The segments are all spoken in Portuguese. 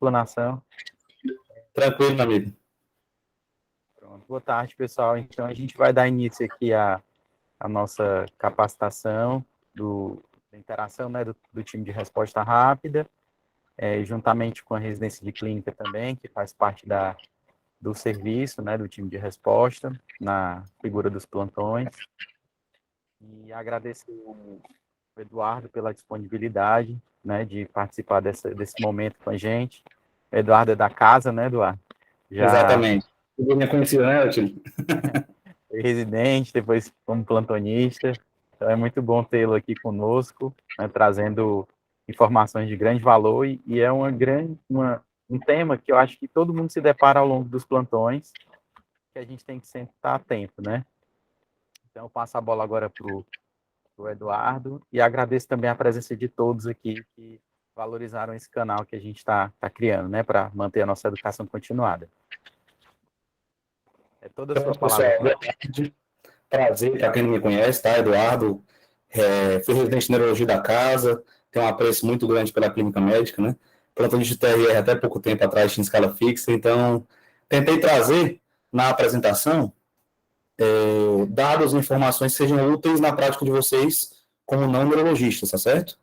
explanação. Tranquilo, meu amigo. Pronto. Boa tarde, pessoal. Então, a gente vai dar início aqui à nossa capacitação da interação, né, do time de resposta rápida, juntamente com a residência de clínica também, que faz parte do serviço, né, do time de resposta, na figura dos plantões. E agradecer o Eduardo pela disponibilidade, né, de participar desse momento com a gente. O Eduardo é da casa, né, Eduardo? Exatamente. Tudo me conhecido, né, Otílio? Foi residente, depois como plantonista. Então é muito bom tê-lo aqui conosco, né, trazendo informações de grande valor e é um tema que eu acho que todo mundo se depara ao longo dos plantões, que a gente tem que sempre estar atento, né? Então eu passo a bola agora para o Eduardo e agradeço também a presença de todos aqui que valorizaram esse canal que a gente está criando, né, para manter a nossa educação continuada. É toda a sua palavra. Pessoal, boa tarde. Prazer, para quem não me conhece, tá? Eduardo, fui residente de neurologia da casa, tenho um apreço muito grande pela clínica médica, né? Plantonista de TRR até pouco tempo atrás tinha escala fixa, então tentei trazer na apresentação dados e informações que sejam úteis na prática de vocês como não neurologistas, tá certo?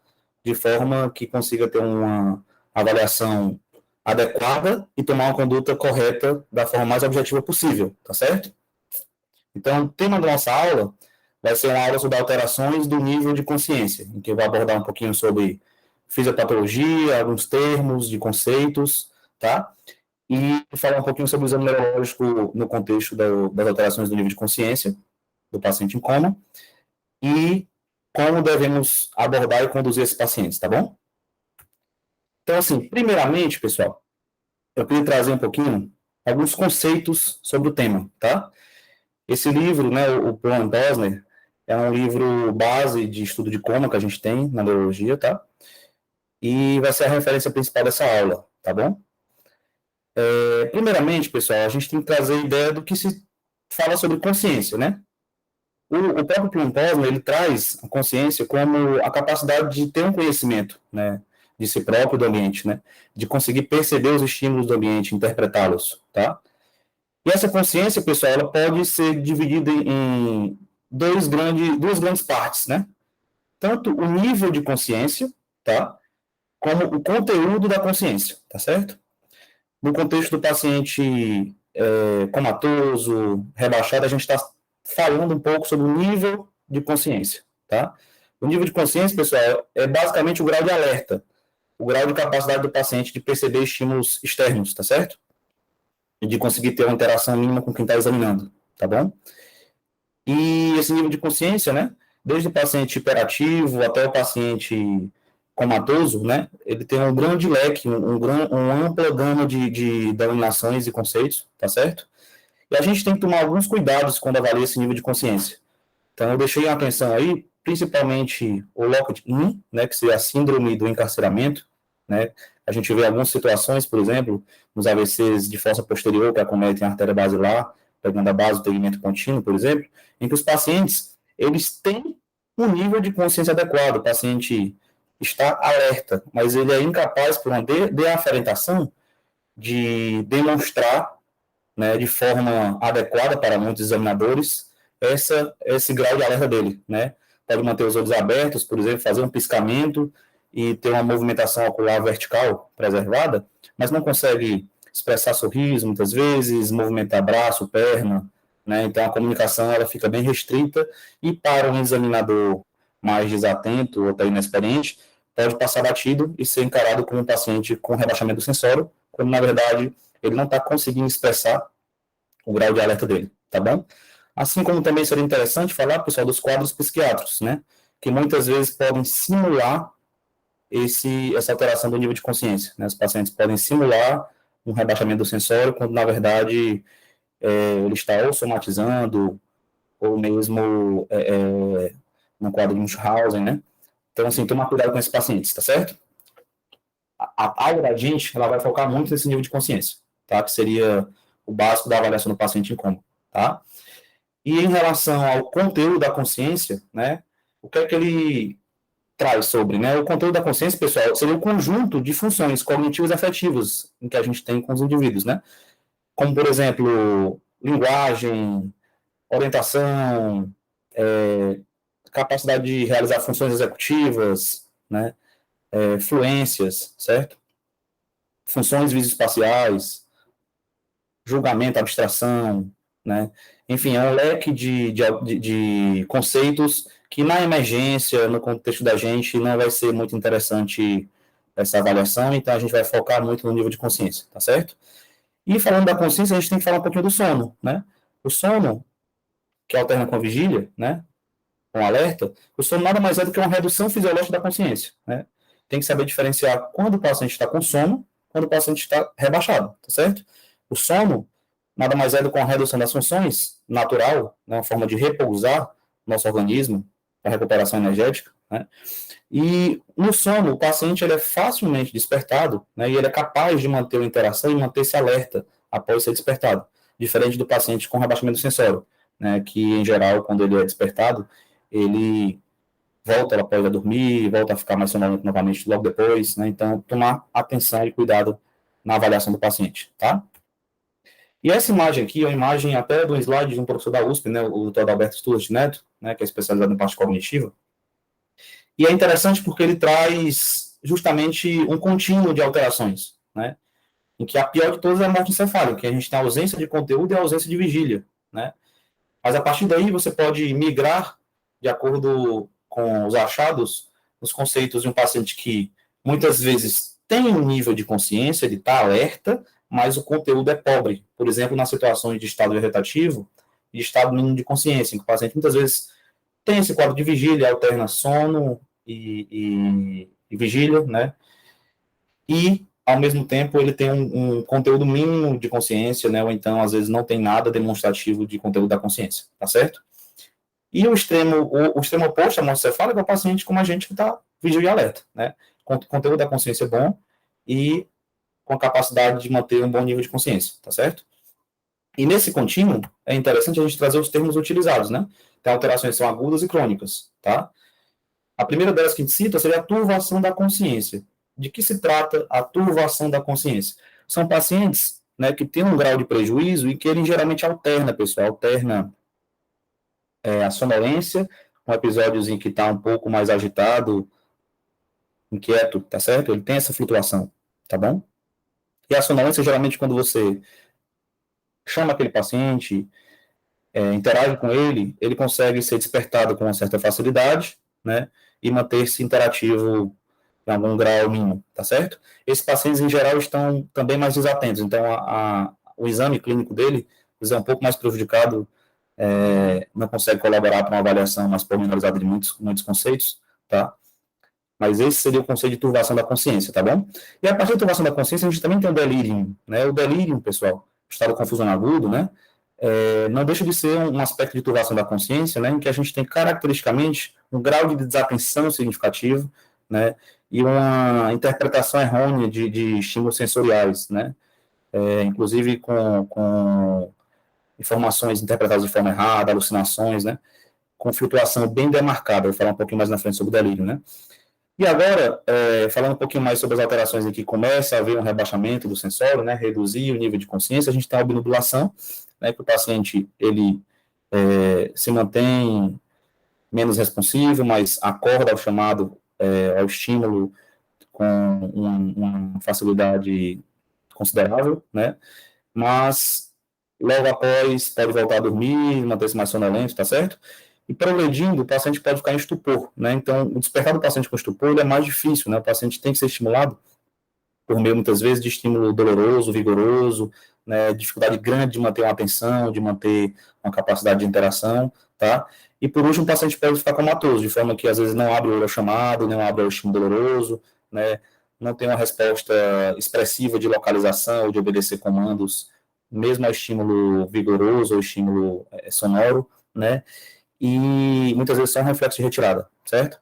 De forma que consiga ter uma avaliação adequada e tomar uma conduta correta da forma mais objetiva possível, tá certo? Então, o tema da nossa aula vai ser uma aula sobre alterações do nível de consciência, em que eu vou abordar um pouquinho sobre fisiopatologia, alguns termos de conceitos, tá? E falar um pouquinho sobre o exame neurológico no contexto das alterações do nível de consciência do paciente em coma e como devemos abordar e conduzir esses pacientes, tá bom? Então, assim, primeiramente, pessoal, eu queria trazer um pouquinho alguns conceitos sobre o tema, tá? Esse livro, né, o Plan Posner, é um livro base de estudo de coma que a gente tem na neurologia, tá? E vai ser a referência principal dessa aula, tá bom? Primeiramente, pessoal, a gente tem que trazer a ideia do que se fala sobre consciência, né? O próprio Plan Posner, ele traz a consciência como a capacidade de ter um conhecimento, né, de si próprio, do ambiente, né? De conseguir perceber os estímulos do ambiente, interpretá-los, tá? E essa consciência, pessoal, ela pode ser dividida em duas grandes partes, né? Tanto o nível de consciência, tá? Como o conteúdo da consciência, tá certo? No contexto do paciente comatoso, rebaixado, a gente está falando um pouco sobre o nível de consciência, tá? O nível de consciência, pessoal, é basicamente o grau de alerta, o grau de capacidade do paciente de perceber estímulos externos, tá certo? E de conseguir ter uma interação mínima com quem está examinando, tá bom? E esse nível de consciência, né, desde o paciente hiperativo até o paciente comatoso, né, ele tem um grande leque, uma ampla gama de denominações e conceitos, tá certo? E a gente tem que tomar alguns cuidados quando avalia esse nível de consciência. Então, eu deixei atenção aí, principalmente o LOCD-1, né, que seria a síndrome do encarceramento, né, a gente vê algumas situações, por exemplo, nos AVCs de fossa posterior que acometem a artéria basilar, pegando a base do tegmento contínuo, por exemplo, em que os pacientes, eles têm um nível de consciência adequado, o paciente está alerta, mas ele é incapaz, por uma deafferentação, de demonstrar, né, de forma adequada para muitos examinadores, esse grau de alerta dele, né? Pode manter os olhos abertos, por exemplo, fazer um piscamento e ter uma movimentação ocular vertical preservada, mas não consegue expressar sorriso muitas vezes, movimentar braço, perna, né? Então a comunicação ela fica bem restrita e para um examinador mais desatento ou até inexperiente, pode passar batido e ser encarado como um paciente com rebaixamento sensório, quando na verdade ele não está conseguindo expressar o grau de alerta dele, tá bom? Assim como também seria interessante falar, pessoal, dos quadros psiquiátricos, né? Que muitas vezes podem simular essa alteração do nível de consciência, né? Os pacientes podem simular um rebaixamento do sensório, quando na verdade ele está ou somatizando, ou mesmo no quadro de Munchausen, né? Então, assim, tomar cuidado com esses pacientes, tá certo? A aula da gente, ela vai focar muito nesse nível de consciência, tá? Que seria o básico da avaliação do paciente em coma, tá? E em relação ao conteúdo da consciência, né? O que é que ele traz sobre, né? O conteúdo da consciência, pessoal, seria o conjunto de funções cognitivas e afetivas em que a gente tem com os indivíduos, né? Como, por exemplo, linguagem, orientação, capacidade de realizar funções executivas, né? Fluências, certo? Funções visoespaciais, julgamento, abstração, né? Enfim, é um leque de conceitos que na emergência, no contexto da gente, não vai ser muito interessante essa avaliação, então a gente vai focar muito no nível de consciência, tá certo? E falando da consciência, a gente tem que falar um pouquinho do sono, né? O sono, que alterna com a vigília, né? Com o alerta, o sono nada mais é do que uma redução fisiológica da consciência, né? Tem que saber diferenciar quando o paciente está com sono, quando o paciente está rebaixado, tá certo? O sono nada mais é do que uma redução das funções natural, né? Uma forma de repousar nosso organismo, para recuperação energética, né? E no sono, o paciente ele é facilmente despertado, né, e ele é capaz de manter a interação e manter-se alerta após ser despertado, diferente do paciente com rebaixamento sensório, né, que, em geral, quando ele é despertado, ele volta após a dormir, volta a ficar mais sonolento novamente logo depois, né, então tomar atenção e cuidado na avaliação do paciente, tá? E essa imagem aqui é uma imagem até do slide de um professor da USP, né, o Dr. Alberto Stuart Neto, né, que é especializado em parte cognitiva. E é interessante porque ele traz justamente um contínuo de alterações, né? Em que a pior de todas é a morte encefálica, que a gente tem a ausência de conteúdo e a ausência de vigília, né? Mas a partir daí você pode migrar, de acordo com os achados, os conceitos de um paciente que muitas vezes tem um nível de consciência, ele está alerta, mas o conteúdo é pobre. Por exemplo, nas situações de estado vegetativo e estado mínimo de consciência, em que o paciente muitas vezes tem esse quadro de vigília, alterna sono e vigília, né? E, ao mesmo tempo, ele tem um conteúdo mínimo de consciência, né? Ou então, às vezes, não tem nada demonstrativo de conteúdo da consciência, tá certo? E o extremo oposto à morte cefálica é o paciente como a gente que está vigília e alerta, né? Conteúdo da consciência é bom e com a capacidade de manter um bom nível de consciência, tá certo? E nesse contínuo, é interessante a gente trazer os termos utilizados, né? Tem alterações que são agudas e crônicas, tá? A primeira delas que a gente cita seria a turvação da consciência. De que se trata a turvação da consciência? São pacientes, né, que têm um grau de prejuízo e que ele geralmente alterna, pessoal, alterna a sonolência, com episódios em que está um pouco mais agitado, inquieto, tá certo? Ele tem essa flutuação, tá bom? E a sonolência, geralmente, quando você chama aquele paciente, interage com ele, ele consegue ser despertado com uma certa facilidade, né, e manter-se interativo em algum grau mínimo, tá certo? Esses pacientes, em geral, estão também mais desatentos, então o exame clínico dele é um pouco mais prejudicado, não consegue colaborar para uma avaliação mais pormenorizada de muitos conceitos, tá? Mas esse seria o conceito de turvação da consciência, tá bom? E a partir da turvação da consciência, a gente também tem o delírio, né? O delírio, pessoal, estado de confusão agudo, né? Não deixa de ser um aspecto de turvação da consciência, né? Em que a gente tem caracteristicamente um grau de desatenção significativo, né? E uma interpretação errônea de estímulos sensoriais, né? Inclusive com informações interpretadas de forma errada, alucinações, né? Com flutuação bem demarcada. Eu vou falar um pouquinho mais na frente sobre o delírio, né? E agora, falando um pouquinho mais sobre as alterações em que começa a haver um rebaixamento do sensório, né, reduzir o nível de consciência, a gente tem a obnubulação, né, que o paciente ele se mantém menos responsivo, mas acorda ao chamado, ao estímulo com uma facilidade considerável, né, mas logo após pode voltar a dormir, manter-se mais sonolento, tá certo? E progredindo, o paciente pode ficar em estupor, né? Então, o despertar do paciente com estupor ele é mais difícil, né? O paciente tem que ser estimulado por meio, muitas vezes, de estímulo doloroso, vigoroso, né? Dificuldade grande de manter uma atenção, de manter uma capacidade de interação, tá? E, por último, o paciente pode ficar comatoso, de forma que, às vezes, não abre o olho ao chamado, não abre o estímulo doloroso, né? Não tem uma resposta expressiva de localização ou de obedecer comandos, mesmo ao estímulo vigoroso ou estímulo sonoro, né? E muitas vezes são reflexos de retirada, certo?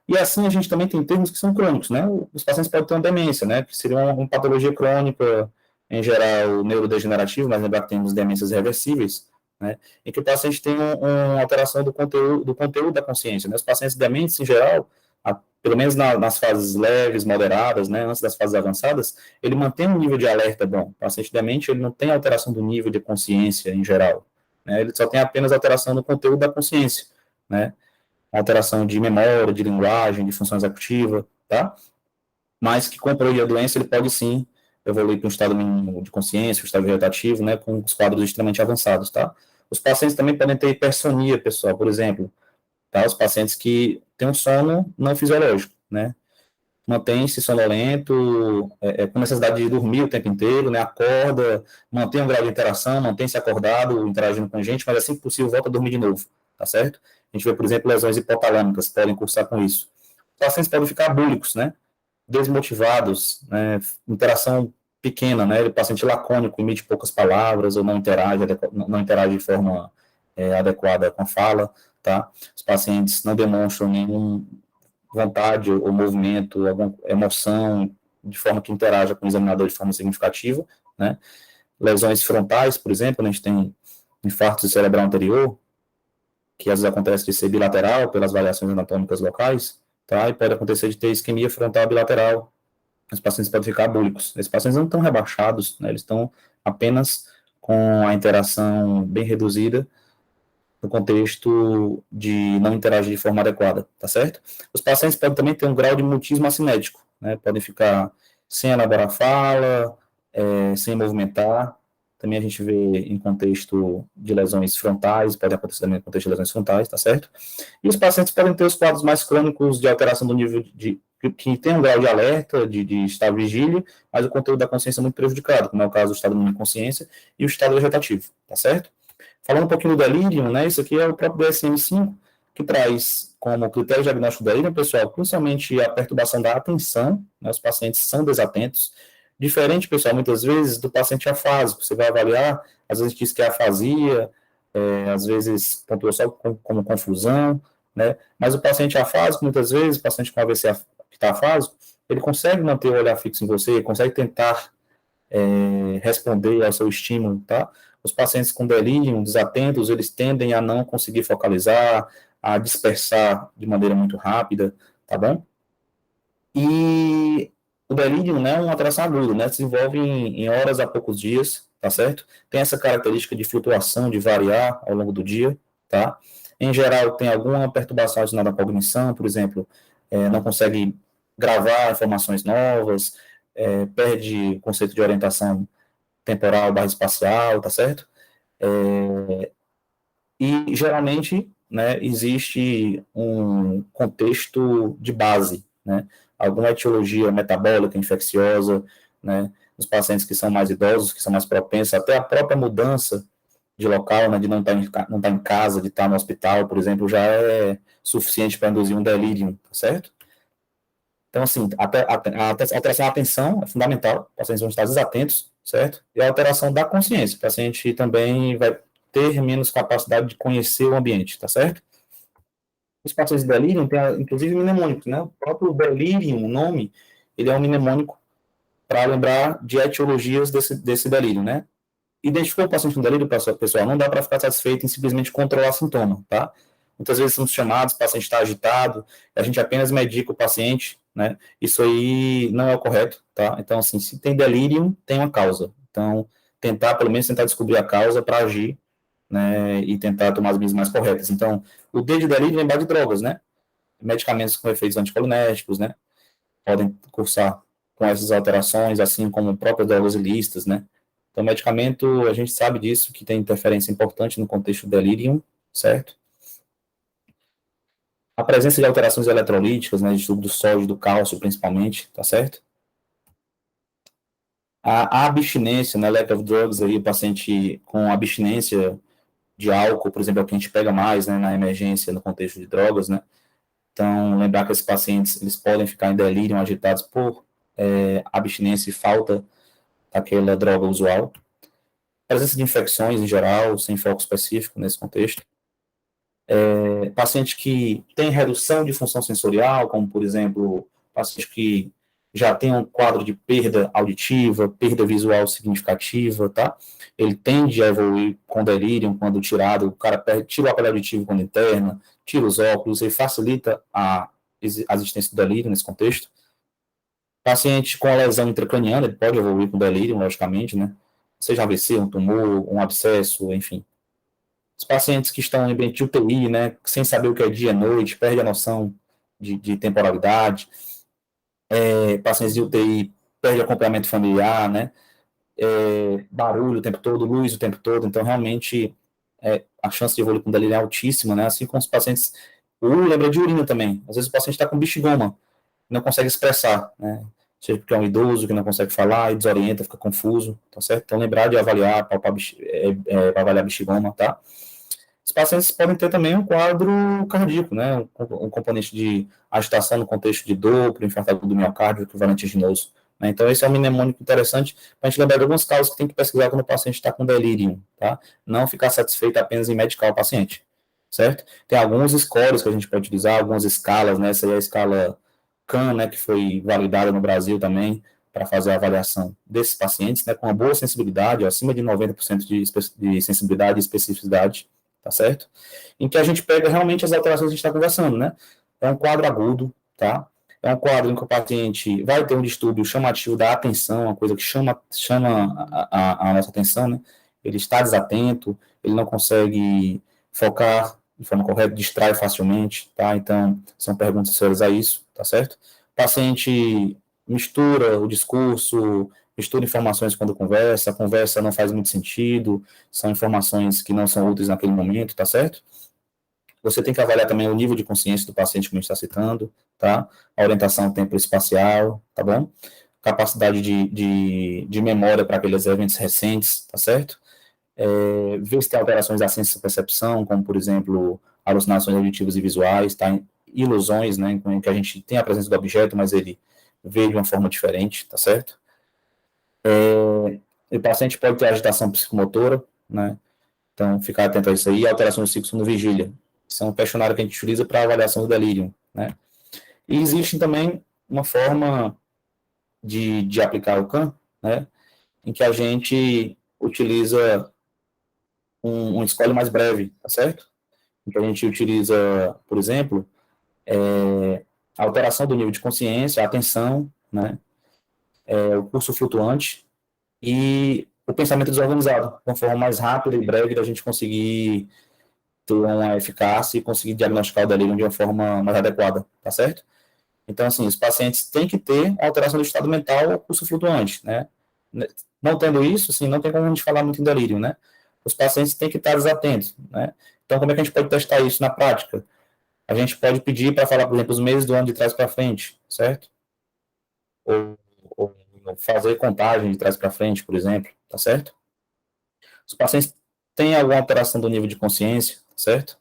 E assim a gente também tem termos que são crônicos, né? Os pacientes podem ter uma demência, né? Que seria uma patologia crônica, em geral neurodegenerativa, mas lembrar que temos demências reversíveis, né? Em que o paciente tem uma alteração do conteúdo da consciência, né? Os pacientes dementes, em geral, pelo menos nas fases leves, moderadas, né, antes das fases avançadas, ele mantém um nível de alerta bom. O paciente demente, ele não tem alteração do nível de consciência em geral, né, ele só tem apenas alteração do conteúdo da consciência, né, alteração de memória, de linguagem, de função executiva, tá? Mas que com a progressão da doença, ele pode sim evoluir para um estado mínimo de consciência, um estado vegetativo, né, com os quadros extremamente avançados, tá? Os pacientes também podem ter hipersonia, pessoal, por exemplo, tá? Os pacientes que têm um sono não fisiológico, né? Mantém-se sonolento, com necessidade de dormir o tempo inteiro, né? Acorda, mantém um grau de interação, mantém-se acordado, interagindo com gente, mas assim que possível volta a dormir de novo, tá certo? A gente vê, por exemplo, lesões hipotalâmicas que podem cursar com isso. Os pacientes podem ficar abúlicos, né? Desmotivados, né? Interação pequena, né? O paciente lacônico, emite poucas palavras ou não interage de forma adequada com a fala, tá? Os pacientes não demonstram nenhum vontade ou movimento, alguma emoção, de forma que interaja com o examinador de forma significativa, né? Lesões frontais, por exemplo, a gente tem infarto cerebral anterior, que às vezes acontece de ser bilateral pelas variações anatômicas locais, tá? E pode acontecer de ter isquemia frontal bilateral. Os pacientes podem ficar abúlicos. Esses pacientes não estão rebaixados, né? Eles estão apenas com a interação bem reduzida no contexto de não interagir de forma adequada, tá certo? Os pacientes podem também ter um grau de mutismo acinético, né? Podem ficar sem elaborar fala, sem movimentar. Também a gente vê em contexto de lesões frontais, pode acontecer também em contexto de lesões frontais, tá certo? E os pacientes podem ter os quadros mais crônicos de alteração do nível que tem um grau de alerta, de estado de vigília, mas o conteúdo da consciência é muito prejudicado, como é o caso do estado de consciência e o estado vegetativo, tá certo? Falando um pouquinho do delírio, né, isso aqui é o próprio DSM-5, que traz como critério diagnóstico do delírio, pessoal, principalmente a perturbação da atenção, né, os pacientes são desatentos, diferente, pessoal, muitas vezes, do paciente afásico, você vai avaliar, às vezes diz que é afasia, às vezes pontua só como confusão, né, mas o paciente afásico, muitas vezes, o paciente com AVC que está afásico, ele consegue manter o olhar fixo em você, consegue tentar responder ao seu estímulo, tá? Os pacientes com delírio, desatentos, eles tendem a não conseguir focalizar, a dispersar de maneira muito rápida, tá bom? E o delírio, né, é uma alteração aguda, né, se desenvolve em horas a poucos dias, tá certo? Tem essa característica de flutuação, de variar ao longo do dia, tá? Em geral, tem alguma perturbação relacionada à cognição, por exemplo, não consegue gravar informações novas, perde o conceito de orientação temporal barra espacial, tá certo? E geralmente, né, existe um contexto de base, né? Alguma etiologia metabólica, infecciosa, né? Nos pacientes que são mais idosos, que são mais propensos, até a própria mudança de local, né, de não estar em casa, de estar no hospital, por exemplo, já é suficiente para induzir um delírio, tá certo? Então, assim, a alteração da atenção é fundamental, pacientes vão estar desatentos, certo? E a alteração da consciência, o paciente também vai ter menos capacidade de conhecer o ambiente, tá certo? Os pacientes de delírio têm, inclusive, mnemônicos, né? O próprio delírio, o nome, ele é um mnemônico para lembrar de etiologias desse delírio, né? Identificou o paciente com delírio, pessoal, não dá para ficar satisfeito em simplesmente controlar sintoma, tá? Muitas vezes somos chamados, o paciente está agitado, a gente apenas medica o paciente, né? Isso aí não é o correto, tá? Então, assim, se tem delírio, tem uma causa. Então, pelo menos tentar descobrir a causa para agir, né? E tentar tomar as medidas mais corretas. Então, o D de delírio é lembrar de drogas, né? Medicamentos com efeitos anticolinérgicos, né? Podem cursar com essas alterações, assim como próprias drogas ilícitas, né? Então, medicamento, a gente sabe disso, que tem interferência importante no contexto do delírio, certo? A presença de alterações eletrolíticas, né, de estudo do sódio, do cálcio, principalmente, tá certo? A abstinência, né, lack of drugs, aí, o paciente com abstinência de álcool, por exemplo, é o que a gente pega mais, né, na emergência, no contexto de drogas, né? Então, lembrar que esses pacientes, eles podem ficar em delírio, agitados por abstinência e falta daquela droga usual. Presença de infecções em geral, sem foco específico nesse contexto. Paciente que tem redução de função sensorial, como, por exemplo, paciente que já tem um quadro de perda auditiva, perda visual significativa, tá? Ele tende a evoluir com delírio quando tirado, o cara tira o aparelho auditivo quando interna, tira os óculos, ele facilita a a existência do delírio nesse contexto. Paciente com lesão intracraniana, ele pode evoluir com delírio, logicamente, né? Seja AVC, um tumor, um abscesso, enfim. Os pacientes que estão em ambiente de UTI, né, sem saber o que é dia e noite, perde a noção de temporalidade. Pacientes de UTI perde acompanhamento familiar, né? Barulho o tempo todo, luz o tempo todo. Então, realmente, a chance de evoluir com delírio é altíssima, né? Assim como os pacientes... lembra de urina também. Às vezes o paciente está com bexigoma, não consegue expressar, né? Seja porque é um idoso que não consegue falar e desorienta, fica confuso, tá certo? Então, lembrar de avaliar, palpar, avaliar bexigoma, tá? Os pacientes podem ter também um quadro cardíaco, né? Um componente de agitação no contexto de dor, por infarto agudo do miocárdio, equivalente vertiginoso. Né? Então, esse é um mnemônico interessante para a gente lembrar de algumas causas que tem que pesquisar quando o paciente está com delírio, tá? Não ficar satisfeito apenas em medicar o paciente, certo? Tem alguns scores que a gente pode utilizar, algumas escalas, né? Essa aí é a escala CAN, né? Que foi validada no Brasil também, para fazer a avaliação desses pacientes, né? Com uma boa sensibilidade, acima de 90% de sensibilidade e especificidade, tá certo? Em que a gente pega realmente as alterações que a gente está conversando, né? É um quadro agudo, tá? É um quadro em que o paciente vai ter um distúrbio chamativo da atenção, uma coisa que chama a nossa atenção, né? Ele está desatento, ele não consegue focar de forma correta, distrai facilmente, tá? Então, são perguntas sérias a isso, tá certo? O paciente mistura o discurso, mistura informações quando conversa, a conversa não faz muito sentido, são informações que não são úteis naquele momento, tá certo? Você tem que avaliar também o nível de consciência do paciente que a gente está citando, tá? A orientação tempo-espacial, tá bom? Capacidade de memória para aqueles eventos recentes, tá certo? Ver se tem alterações da ciência-percepção, como, por exemplo, alucinações auditivas e visuais, tá? Ilusões, né, em que a gente tem a presença do objeto, mas ele vê de uma forma diferente, tá certo? O paciente pode ter agitação psicomotora, né? Então, ficar atento a isso aí. Alterações do ciclo sono vigília. Isso é um questionário que a gente utiliza para avaliação do delírio, né? E existe também uma forma de aplicar o CAN, né? Em que a gente utiliza um score mais breve, tá certo? Em que a gente utiliza, por exemplo, a alteração do nível de consciência, a atenção, né? O pulso flutuante e o pensamento desorganizado, de uma forma mais rápida e breve da gente conseguir ter uma eficácia e conseguir diagnosticar o delírio de uma forma mais adequada, tá certo? Então, assim, os pacientes têm que ter alteração do estado mental ou pulso flutuante, né? Não tendo isso, assim, não tem como a gente falar muito em delírio, né? Os pacientes têm que estar desatentos, né? Então, como é que a gente pode testar isso na prática? A gente pode pedir para falar, por exemplo, os meses do ano de trás para frente, certo? Ou fazer contagem de trás para frente, por exemplo, tá certo? Os pacientes têm alguma alteração do nível de consciência, certo?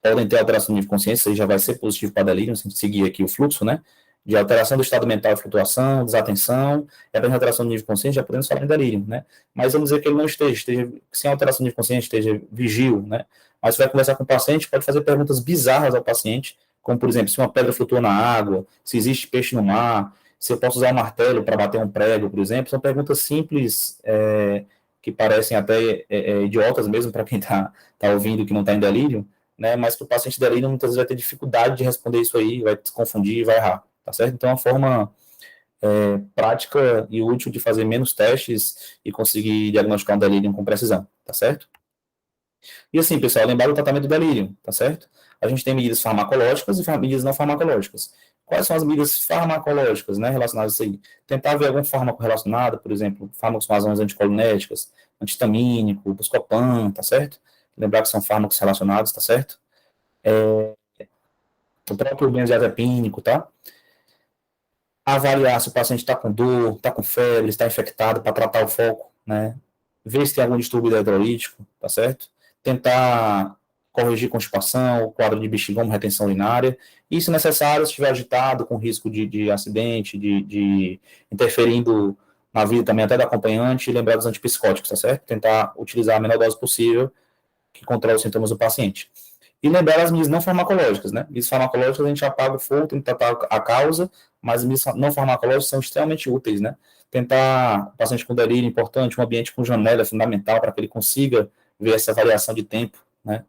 Podem ter alteração do nível de consciência, aí já vai ser positivo para delírio, se a gente seguir aqui o fluxo, né? De alteração do estado mental e flutuação, desatenção, e apenas alteração do nível de consciência, já podemos falar em delírio, né? Mas vamos dizer que ele não esteja sem alteração do nível de consciência, esteja vigil, né? Mas você vai conversar com o paciente, pode fazer perguntas bizarras ao paciente, como, por exemplo, se uma pedra flutua na água, se existe peixe no mar, se eu posso usar um martelo para bater um prego, por exemplo. São perguntas simples, que parecem até idiotas mesmo para quem tá ouvindo que não está em delírio, né? Mas que o paciente delírio muitas vezes vai ter dificuldade de responder isso aí, vai se confundir e vai errar, tá certo? Então, é uma forma prática e útil de fazer menos testes e conseguir diagnosticar um delírio com precisão, tá certo? E assim, pessoal, lembrar do tratamento do delírio, tá certo? A gente tem medidas farmacológicas e medidas não farmacológicas. Quais são as medidas farmacológicas, né, relacionadas a isso aí? Tentar ver algum fármaco relacionado, por exemplo, fármacos com razões anticolinérgicas, antihistamínico, buscopan, tá certo? Lembrar que são fármacos relacionados, tá certo? O próprio benzodiazepínico, tá? Avaliar se o paciente está com dor, está com febre, está infectado, para tratar o foco, né? Ver se tem algum distúrbio hidrolítico, tá certo? Tentar corrigir constipação, quadro de bexigoma, retenção urinária, e, se necessário, se estiver agitado, com risco de acidente, de interferindo na vida também até do acompanhante, lembrar dos antipsicóticos, tá certo? Tentar utilizar a menor dose possível que controla os sintomas do paciente. E lembrar as medidas não farmacológicas, né? Medidas farmacológicas a gente apaga o fogo, tem que tratar a causa, mas as medidas não farmacológicas são extremamente úteis, né? Tentar, o paciente com delírio, importante, um ambiente com janela é fundamental para que ele consiga ver essa variação de tempo, né?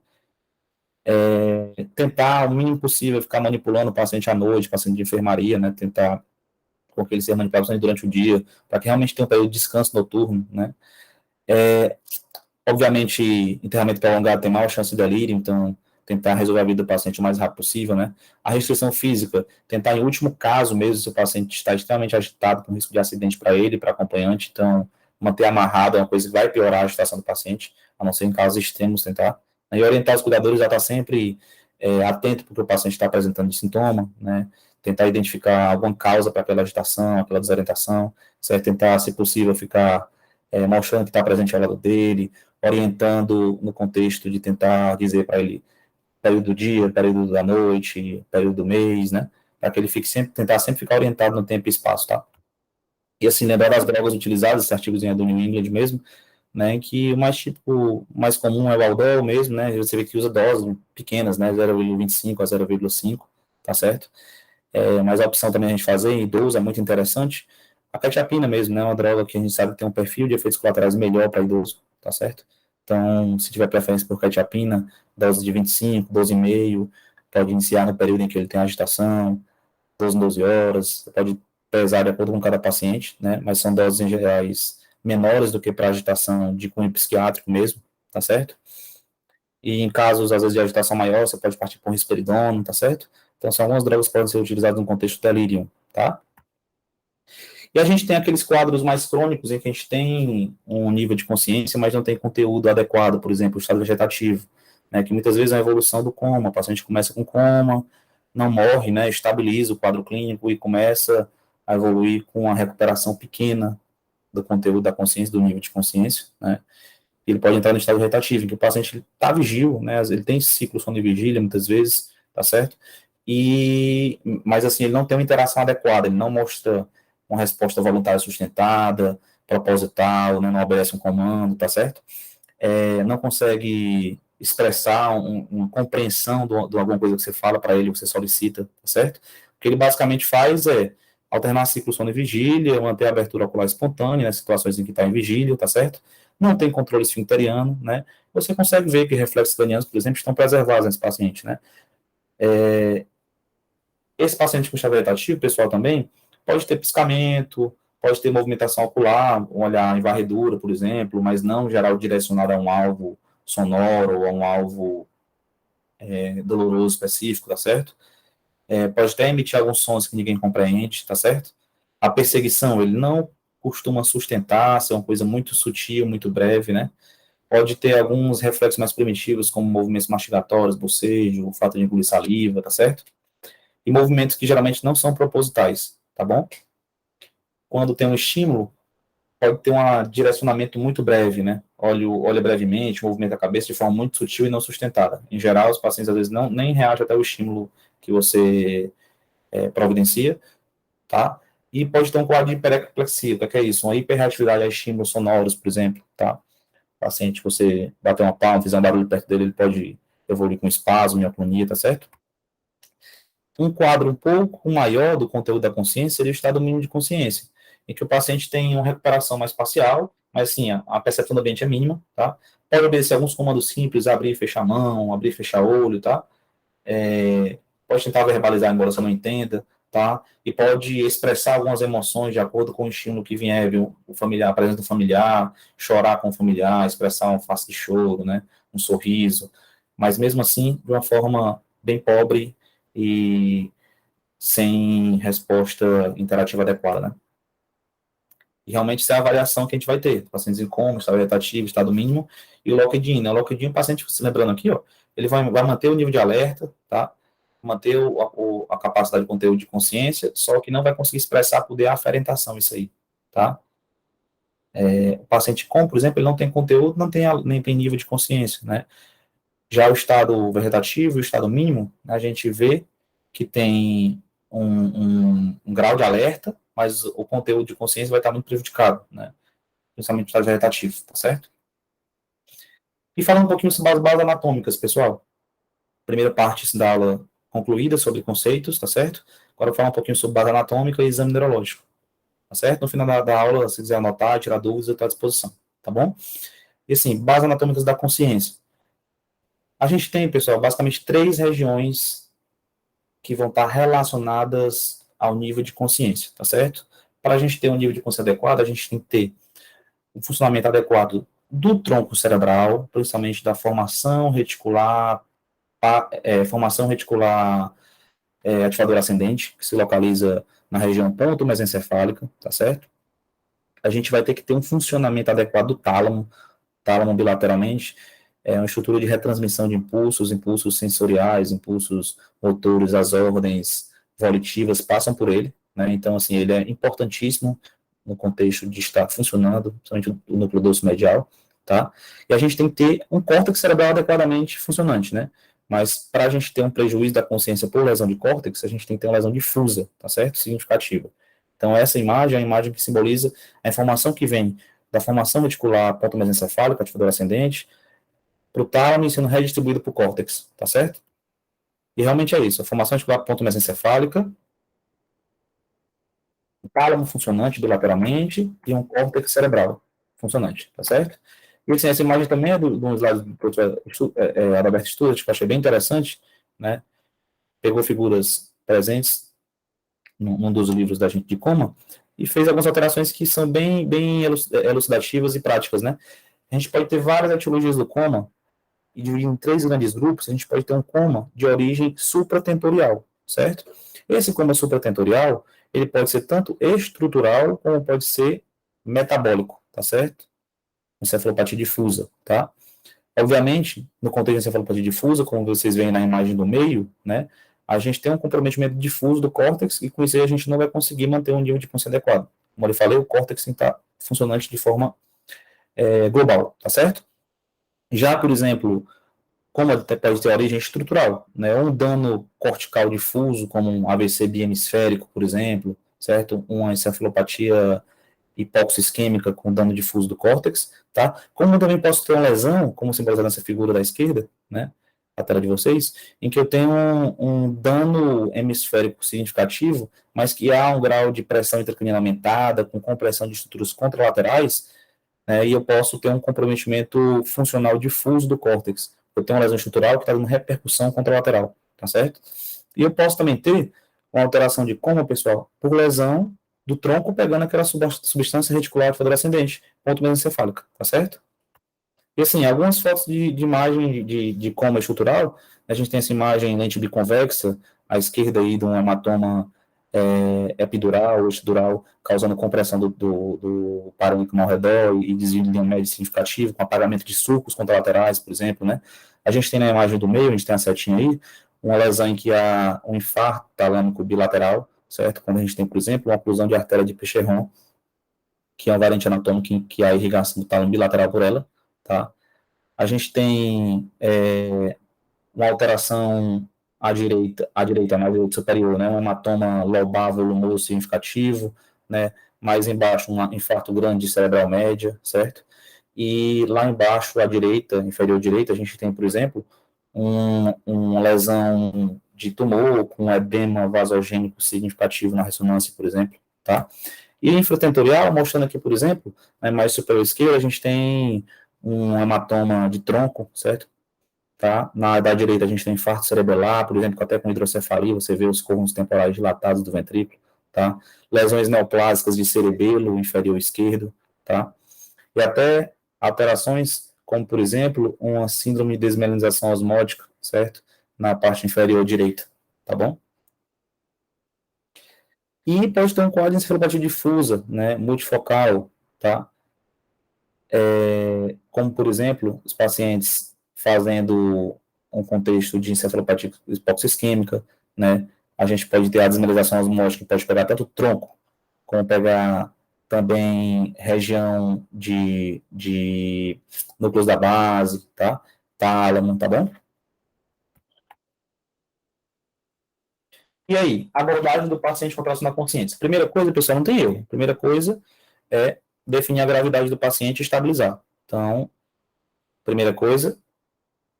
Tentar, o mínimo possível, ficar manipulando o paciente à noite, paciente de enfermaria, né? Tentar com que ele seja manipulado durante o dia, para que realmente tenha um período de descanso noturno, né? Obviamente, internamento prolongado tem maior chance de delírio, então tentar resolver a vida do paciente o mais rápido possível, né? A restrição física, tentar em último caso mesmo, se o paciente está extremamente agitado, com risco de acidente para ele, para acompanhante, então manter amarrado é uma coisa que vai piorar a agitação do paciente, a não ser em casos extremos, tentar. E orientar os cuidadores a estar sempre atento para o que o paciente está apresentando de sintoma, né? Tentar identificar alguma causa para aquela agitação, aquela desorientação, certo? Tentar, se possível, ficar mostrando que está presente ao lado dele, orientando no contexto de tentar dizer para ele período do dia, período da noite, período do mês, né? Para que ele fique sempre, tentar sempre ficar orientado no tempo e espaço, tá? E assim, lembrar das drogas utilizadas, esse artigozinho é do New England mesmo, né? Que o mais típico, mais comum é o Aldol mesmo, né? Você vê que usa doses pequenas, né? 0,25 a 0,5, tá certo? Mas a opção também a gente fazer em idoso é muito interessante. A quetiapina mesmo, né? É uma droga que a gente sabe que tem um perfil de efeitos colaterais melhor para idoso, tá certo? Então, se tiver preferência por quetiapina, dose de 25, 12,5, pode iniciar no período em que ele tem agitação, 12 em 12 horas, pode pesar de acordo com cada paciente, né? Mas são doses em gerais menores do que para agitação de cunho psiquiátrico mesmo, tá certo? E em casos, às vezes, de agitação maior, você pode partir para um risperidona, tá certo? Então, são algumas drogas que podem ser utilizadas no contexto delírio, tá? E a gente tem aqueles quadros mais crônicos em que a gente tem um nível de consciência, mas não tem conteúdo adequado, por exemplo, o estado vegetativo, né, que muitas vezes é a evolução do coma, o paciente começa com coma, não morre, né, estabiliza o quadro clínico e começa a evoluir com a recuperação pequena do conteúdo da consciência, do nível de consciência, né, ele pode entrar no estado vegetativo, em que o paciente está vigil, né, ele tem ciclo sono e vigília, muitas vezes, tá certo? Mas assim, ele não tem uma interação adequada, ele não mostra uma resposta voluntária sustentada, proposital, né, não obedece um comando, tá certo? Não consegue expressar uma compreensão de alguma coisa que você fala para ele, que você solicita, tá certo? O que ele basicamente faz é alternar ciclo sono e vigília, manter a abertura ocular espontânea, nas situações em que está em vigília, tá certo? Não tem controle esfincteriano, né? Você consegue ver que reflexos cranianos, por exemplo, estão preservados nesse paciente, né? Esse paciente com estado vegetativo, pessoal, também, pode ter piscamento, pode ter movimentação ocular, um olhar em varredura, por exemplo, mas não geral direcionado a um alvo sonoro ou a um alvo doloroso específico, tá certo? Pode até emitir alguns sons que ninguém compreende, tá certo? A perseguição, ele não costuma sustentar, ser uma coisa muito sutil, muito breve, né? Pode ter alguns reflexos mais primitivos, como movimentos mastigatórios, bocejo, o fato de engolir saliva, tá certo? E movimentos que geralmente não são propositais, tá bom? Quando tem um estímulo, pode ter um direcionamento muito breve, né? Olha brevemente, movimenta a cabeça de forma muito sutil e não sustentada. Em geral, os pacientes às vezes nem reagem até o estímulo que você providencia, tá? E pode ter um quadro de hiperexplexia, o que é isso? Uma hiperreatividade a estímulos sonoros, por exemplo, tá? O paciente, você bater uma palma, fizer um barulho perto dele, ele pode evoluir com espasmo, mioclonia, tá certo? Um quadro um pouco maior do conteúdo da consciência seria o estado mínimo de consciência, em que o paciente tem uma recuperação mais parcial, mas assim, a percepção do ambiente é mínima, tá? Pode obedecer alguns comandos simples, abrir e fechar a mão, abrir e fechar o olho, tá? Pode tentar verbalizar, embora você não entenda, tá? E pode expressar algumas emoções de acordo com o estímulo que vier, viu? O familiar, a presença do familiar, chorar com o familiar, expressar uma face de choro, né? Um sorriso, mas mesmo assim, de uma forma bem pobre e sem resposta interativa adequada, né? E realmente isso é a avaliação que a gente vai ter. Pacientes em coma, estado vegetativo, estado mínimo, e o locked-in, né? O locked-in, o paciente, se lembrando aqui, ó, ele vai manter o nível de alerta, tá? Manter a capacidade de conteúdo de consciência, só que não vai conseguir expressar, poder aferentação, isso aí, tá? O paciente com, por exemplo, ele não tem conteúdo, não tem, nem tem nível de consciência, né? Já o estado vegetativo, o estado mínimo, a gente vê que tem um grau de alerta, mas o conteúdo de consciência vai estar muito prejudicado, né? Principalmente o estado vegetativo, tá certo? E falando um pouquinho sobre as bases anatômicas, pessoal. Primeira parte da aula concluída sobre conceitos, tá certo? Agora eu vou falar um pouquinho sobre base anatômica e exame neurológico, tá certo? No final da aula, se quiser anotar, tirar dúvidas, eu estou à disposição, tá bom? E assim, bases anatômicas da consciência. A gente tem, pessoal, basicamente 3 regiões que vão estar relacionadas ao nível de consciência, tá certo? Para a gente ter um nível de consciência adequado, a gente tem que ter um funcionamento adequado do tronco cerebral, principalmente da formação reticular ativadora ascendente, que se localiza na região ponto-mesencefálica, tá certo? A gente vai ter que ter um funcionamento adequado do tálamo bilateralmente, é uma estrutura de retransmissão de impulsos, impulsos sensoriais, impulsos motores, as ordens volitivas passam por ele, né? Então, assim, ele é importantíssimo no contexto de estar funcionando, principalmente o núcleo doce medial, tá? E a gente tem que ter um córtex cerebral adequadamente funcionante, né? Mas para a gente ter um prejuízo da consciência por lesão de córtex, a gente tem que ter uma lesão difusa, tá certo? Significativa. Então, essa imagem é a imagem que simboliza a informação que vem da formação reticular ponto-mesencefálica, ativador ascendente, para o tálamo sendo redistribuído para o córtex, tá certo? E realmente é isso, a formação reticular ponto-mesencefálica, um tálamo funcionante bilateralmente e um córtex cerebral funcionante, tá certo? E assim, essa imagem também é do slide do professor Adalberto Stuart, que eu achei bem interessante, né? Pegou figuras presentes num dos livros da gente de coma e fez algumas alterações que são bem elucidativas e práticas, né? A gente pode ter várias etiologias do coma e dividir em 3 grandes grupos. A gente pode ter um coma de origem supratentorial, certo? Esse coma supratentorial, ele pode ser tanto estrutural como pode ser metabólico, tá certo? Encefalopatia difusa, tá? Obviamente, no contexto de encefalopatia difusa, como vocês veem na imagem do meio, né, a gente tem um comprometimento difuso do córtex e com isso aí a gente não vai conseguir manter um nível de consciência adequado. Como eu falei, o córtex está funcionante de forma global, tá certo? Já, por exemplo, como pode ter origem estrutural, né? Um dano cortical difuso, como um AVC biemisférico, por exemplo, certo? Uma encefalopatia hipóxico-isquêmica com dano difuso do córtex, tá? Como eu também posso ter uma lesão, como simbolizada nessa figura da esquerda, né? A tela de vocês, em que eu tenho um dano hemisférico significativo, mas que há um grau de pressão intracraniana aumentada, com compressão de estruturas contralaterais, né, e eu posso ter um comprometimento funcional difuso do córtex. Eu tenho uma lesão estrutural que está dando repercussão contralateral, tá certo? E eu posso também ter uma alteração de coma, pessoal, por lesão do tronco pegando aquela substância reticular ativadora ascendente, ponto mesencefálica, tá certo? E assim, algumas fotos de imagem de coma estrutural, a gente tem essa imagem lente biconvexa, à esquerda aí de um hematoma epidural ou epidural, causando compressão do parâmetro ao redor e desvio de linha média significativo, com apagamento de sulcos contralaterais, por exemplo, né? A gente tem na imagem do meio, a gente tem a setinha aí, uma lesão em que há um infarto talâmico bilateral, certo? Quando a gente tem, por exemplo, uma oclusão de artéria de Percheron, que é uma variante anatômica em que há irrigação do tálamo bilateral por ela, tá? A gente tem uma alteração na direita superior, né, um hematoma lobar volumoso significativo, né, mais embaixo um infarto grande de cerebral média, certo? E lá embaixo, à direita, inferior direita, a gente tem, por exemplo, uma lesão de tumor com edema vasogênico significativo na ressonância, por exemplo, tá? E infratentorial, mostrando aqui, por exemplo, na imagem superior esquerda, a gente tem um hematoma de tronco, certo? Tá? Na da direita a gente tem infarto cerebelar, por exemplo, até com hidrocefalia, você vê os côronos temporais dilatados do ventrículo, tá? Lesões neoplásicas de cerebelo inferior esquerdo, tá? E até alterações como, por exemplo, uma síndrome de desmelinização osmótica, certo? Na parte inferior direita, tá bom? E pode ter um quadro de encefalopatia difusa, né, multifocal, tá? Como, por exemplo, os pacientes fazendo um contexto de encefalopatia hipoxisquêmica, né? A gente pode ter a desmineralização osmótica, que pode pegar tanto o tronco, como pegar também região de núcleos da base, tá? Tálamo, tá bom? E aí, abordagem do paciente com alteração da consciência. Primeira coisa, pessoal, não tem erro. Primeira coisa é definir a gravidade do paciente e estabilizar. Então, primeira coisa,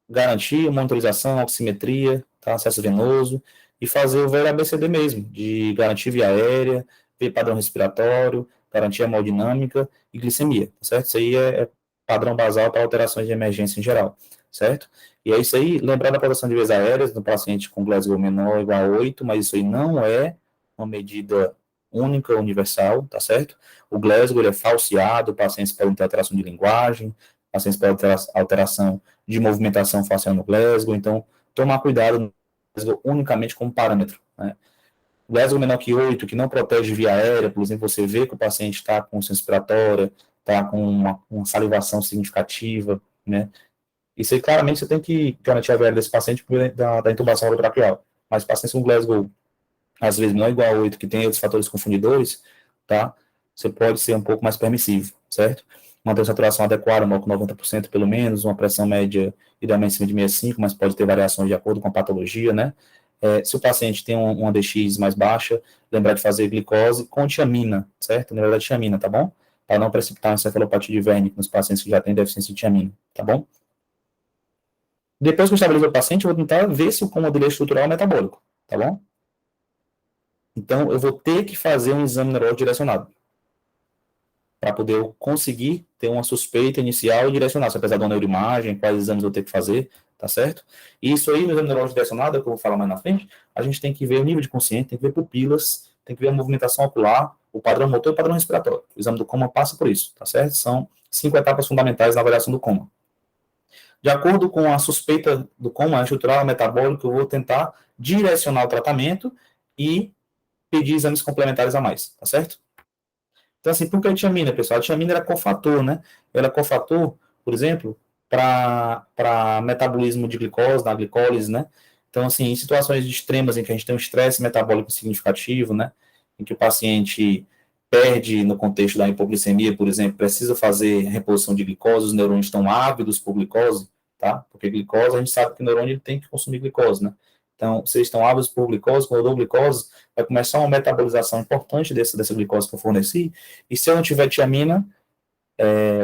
garantir monitorização, oximetria, tá? Acesso venoso, e fazer o velho ABCD mesmo, de garantir via aérea, ver padrão respiratório, garantir hemodinâmica e glicemia, tá certo? Isso aí é padrão basal para alterações de emergência em geral, certo? E é isso aí, lembrar da proteção de vias aéreas no paciente com Glasgow menor ou igual a 8, mas isso aí não é uma medida única, universal, tá certo? O Glasgow ele é falseado, pacientes podem ter alteração de linguagem, pacientes podem ter alteração de movimentação facial no Glasgow, então tomar cuidado no Glasgow unicamente como parâmetro, né? Glasgow menor que 8, que não protege via aérea, por exemplo, você vê que o paciente está com insuficiência respiratória, está com uma salivação significativa, né? Isso aí, claramente, você tem que garantir a via aérea desse paciente da intubação orotraqueal. Mas pacientes com Glasgow, às vezes, não é igual a 8, que tem outros fatores confundidores, tá? Você pode ser um pouco mais permissivo, certo? Manter a saturação adequada, com 90% pelo menos, uma pressão média idealmente acima de 65, mas pode ter variações de acordo com a patologia, né? Se o paciente tem uma DX mais baixa, lembrar de fazer glicose com tiamina, certo? Na verdade, tiamina, tá bom? Para não precipitar uma encefalopatia divérnica nos pacientes que já têm deficiência de tiamina, tá bom? Depois que eu estabelecer o paciente, eu vou tentar ver se o coma dele é estrutural ou metabólico, tá bom? Então, eu vou ter que fazer um exame neurológico direcionado para poder conseguir ter uma suspeita inicial e direcionar, se apesar de uma neuroimagem, quais exames eu vou ter que fazer, tá certo? E isso aí, no exame neurológico direcionado, é o que eu vou falar mais na frente, a gente tem que ver o nível de consciência, tem que ver pupilas, tem que ver a movimentação ocular, o padrão motor e o padrão respiratório. O exame do coma passa por isso, tá certo? São 5 etapas fundamentais na avaliação do coma. De acordo com a suspeita do coma estrutural, metabólico, eu vou tentar direcionar o tratamento e pedir exames complementares a mais, tá certo? Então, assim, por que a tiamina, pessoal? A tiamina era cofator, né? Era cofator, por exemplo, para metabolismo de glicose, na glicólise, né? Então, assim, em situações extremas em que a gente tem um estresse metabólico significativo, né? Em que o paciente perde no contexto da hipoglicemia, por exemplo, precisa fazer reposição de glicose, os neurônios estão ávidos por glicose, tá? Porque glicose, a gente sabe que o neurônio ele tem que consumir glicose, né? Então, se eles estão ávidos por glicose, quando eu dou glicose, vai começar uma metabolização importante dessa glicose que eu forneci, e se eu não tiver tiamina,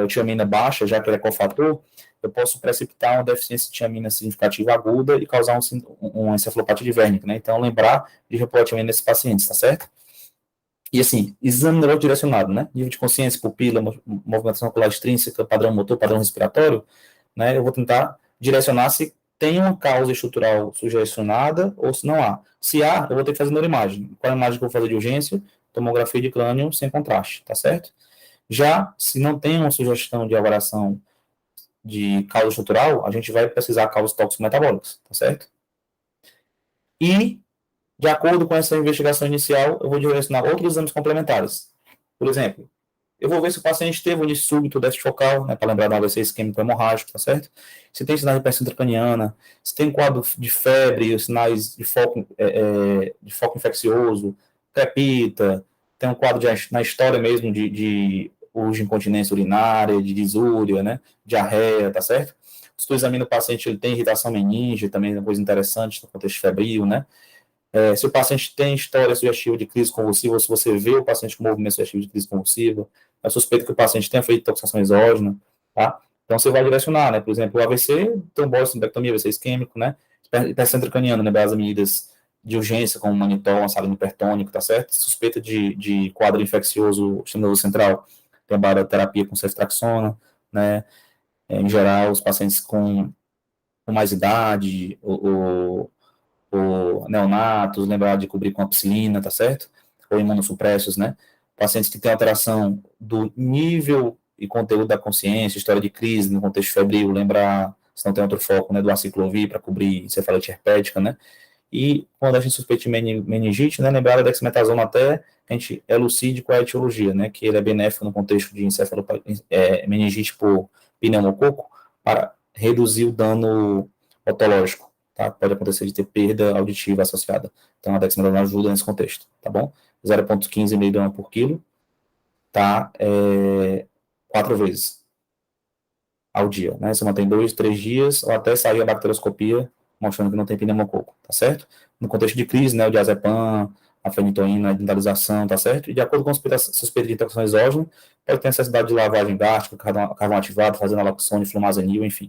ou tiamina baixa, já que ela é cofator, eu posso precipitar uma deficiência de tiamina significativa aguda e causar uma encefalopatia divérnica, né? Então, lembrar de repor a tiamina nesses pacientes, tá certo? E assim, exame neurológico direcionado, né? Nível de consciência, pupila, movimentação ocular extrínseca, padrão motor, padrão respiratório, né? Eu vou tentar direcionar se tem uma causa estrutural sugestionada ou se não há. Se há, eu vou ter que fazer neuroimagem. Qual é a imagem que eu vou fazer de urgência? Tomografia de crânio sem contraste, tá certo? Já, se não tem uma sugestão de avaliação de causa estrutural, a gente vai precisar de causas tóxico-metabólicas, tá certo? E, de acordo com essa investigação inicial, eu vou direcionar outros exames complementares. Por exemplo, eu vou ver se o paciente teve um início súbito, déficit focal, né, para lembrar do AVC isquêmico hemorrágico, tá certo? Se tem sinais de hipertensão intracraniana, se tem quadro de febre, sinais de foco infeccioso, crepita, tem um quadro na história mesmo de uso de incontinência urinária, de disúria, né, diarreia, tá certo? Se tu examina o paciente, ele tem irritação meníngea, também é uma coisa interessante no contexto febril, né? Se o paciente tem história sugestiva de crise convulsiva, ou se você vê o paciente com movimento sugestivo de crise convulsiva, é suspeito que o paciente tenha feito intoxicação exógena, tá? Então, você vai direcionar, né? Por exemplo, o AVC, trombose, sinulectomia, AVC isquêmico, né? Hipertensão intracraniana, né? As medidas de urgência, como manitol, salino hipertônico, tá certo? Suspeita de quadro infeccioso sistema central, tem a terapia com ceftriaxona, né? Em geral, os pacientes com mais idade, ou neonatos, lembrar de cobrir com ampicilina, tá certo? Ou imunossupressos, né? Pacientes que têm alteração do nível e conteúdo da consciência, história de crise no contexto febril, lembrar, se não tem outro foco, né, do aciclovir para cobrir encefalite herpética, né? E quando a gente suspeita de meningite, né, lembrar da dexametasona até a gente elucide qual é a etiologia, né, que ele é benéfico no contexto de meningite por pneumococo para reduzir o dano otológico, tá? Pode acontecer de ter perda auditiva associada. Então, a dexametasona ajuda nesse contexto, tá bom? 0,15 mg por quilo, tá? 4 vezes ao dia, né? Você mantém 2, 3 dias, ou até sair a bacterioscopia, mostrando que não tem pneumococo, tá certo? No contexto de crise, né, o diazepam, a fenitoína, a dentalização, tá certo? E de acordo com a suspeita de intoxicação exógena, pode ter necessidade de lavagem gástrica, carvão ativado, fazendo naloxone, flumazenil, enfim.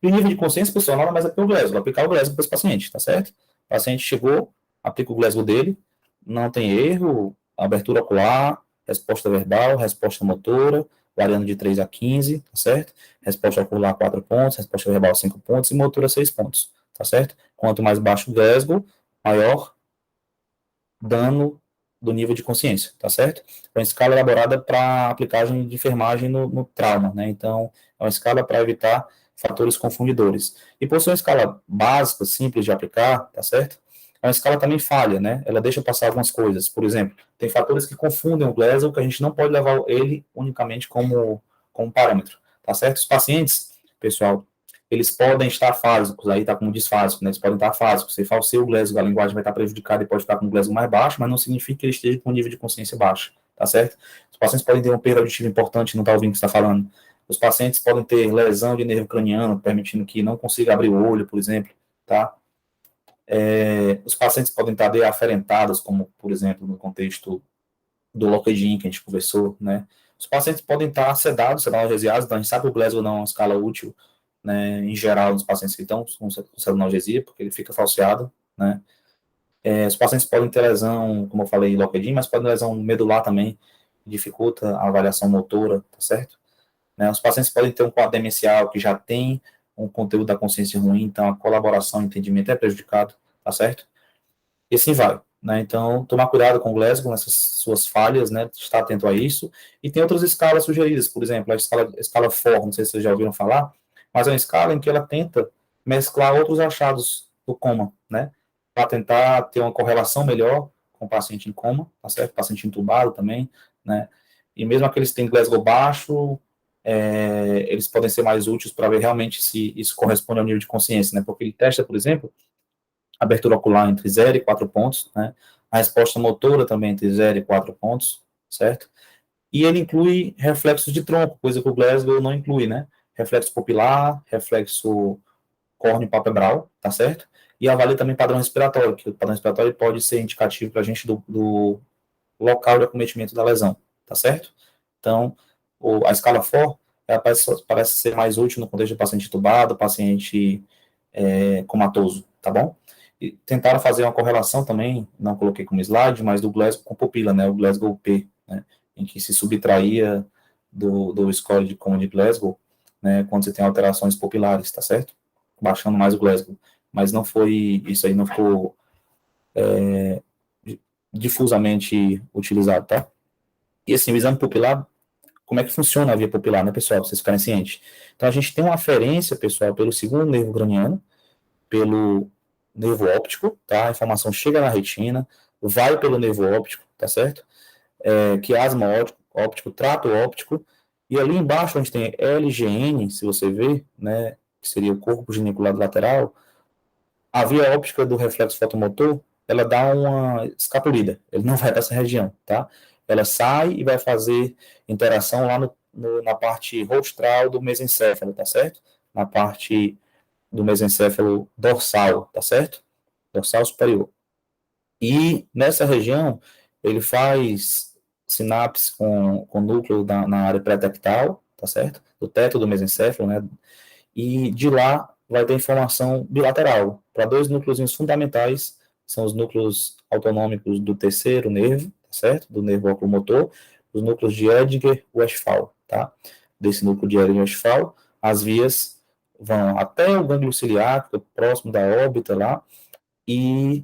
E o nível de consciência, pessoal, nada mais é que o Glasgow, aplicar o Glasgow para esse paciente, tá certo? O paciente chegou, aplica o Glasgow dele, não tem erro, abertura ocular, resposta verbal, resposta motora, variando de 3 a 15, tá certo? Resposta ocular 4 pontos, resposta verbal 5 pontos e motora 6 pontos, tá certo? Quanto mais baixo o Glasgow, maior dano do nível de consciência, tá certo? É uma escala elaborada para aplicagem de enfermagem no trauma, né? Então, é uma escala para evitar fatores confundidores. E por ser uma escala básica, simples de aplicar, tá certo? É uma escala também falha, né? Ela deixa passar algumas coisas. Por exemplo, tem fatores que confundem o Glasgow que a gente não pode levar ele unicamente como parâmetro, tá certo? Os pacientes, pessoal, eles podem estar fásicos, aí está como disfásico, né? Eles podem estar fásicos. Se falseia o Glasgow, a linguagem vai estar prejudicada e pode ficar com o Glasgow mais baixo, mas não significa que ele esteja com um nível de consciência baixo, tá certo? Os pacientes podem ter uma perda auditiva importante, não está ouvindo o que está falando. Os pacientes podem ter lesão de nervo craniano, permitindo que não consiga abrir o olho, por exemplo, tá? Os pacientes podem estar deaferentados, como, por exemplo, no contexto do Lockedin, que a gente conversou, né? Os pacientes podem estar sedados, analgesiados, então a gente sabe que o Glasgow não é uma escala útil, né, em geral, nos pacientes que estão com analgesia, porque ele fica falseado, né? Os pacientes podem ter lesão, como eu falei, Lockedin, mas podem ter lesão medular também, que dificulta a avaliação motora, tá certo? Né? Os pacientes podem ter um quadro demencial que já tem um conteúdo da consciência ruim, então a colaboração e entendimento é prejudicado, tá certo? E assim vai, né? Então, tomar cuidado com o Glasgow, nessas suas falhas, né? Estar atento a isso. E tem outras escalas sugeridas, por exemplo, a escala FOR, não sei se vocês já ouviram falar, mas é uma escala em que ela tenta mesclar outros achados do coma, né? Para tentar ter uma correlação melhor com o paciente em coma, tá certo? Paciente entubado também, né? E mesmo aqueles que têm Glasgow baixo, eles podem ser mais úteis para ver realmente se isso corresponde ao nível de consciência, né? Porque ele testa, por exemplo, abertura ocular entre 0 e 4 pontos, né? A resposta motora também entre 0 e 4 pontos, certo? E ele inclui reflexos de tronco, coisa que o Glasgow não inclui, né? Reflexo pupilar, reflexo córneo-palpebral, tá certo? E avalia também padrão respiratório, que o padrão respiratório pode ser indicativo para a gente do local de acometimento da lesão, tá certo? Então, a escala FOR, ela parece ser mais útil no contexto do paciente entubado, paciente comatoso, tá bom? E tentaram fazer uma correlação também, não coloquei como slide, mas do Glasgow com pupila, né, o Glasgow P, né, em que se subtraía do score de coma de Glasgow, né, quando você tem alterações pupilares, tá certo? Baixando mais o Glasgow. Mas não foi, isso aí não ficou difusamente utilizado, tá? E assim, o exame pupilar, como é que funciona a via pupilar, né, pessoal? Pra vocês ficarem cientes. Então, a gente tem uma aferência, pessoal, pelo segundo nervo craniano, pelo nervo óptico, tá? A informação chega na retina, vai pelo nervo óptico, tá certo? Quiasma óptico, trato óptico, e ali embaixo onde tem LGN, se você ver, né, que seria o corpo geniculado lateral, a via óptica do reflexo fotomotor, ela dá uma escapulida, ele não vai para essa região, tá? Ela sai e vai fazer interação lá na parte rostral do mesencéfalo, tá certo? Na parte do mesencéfalo dorsal, tá certo? Dorsal superior. E nessa região, ele faz sinapse com núcleo na área pré-tectal, tá certo? Do teto do mesencéfalo, né? E de lá vai ter informação bilateral para dois núcleos fundamentais, são os núcleos autonômicos do terceiro nervo, tá certo? Do nervo oculomotor, os núcleos de Edinger-Westphal, tá? Desse núcleo de Edinger-Westphal, as vias vão até o gânglio ciliar, próximo da órbita lá, e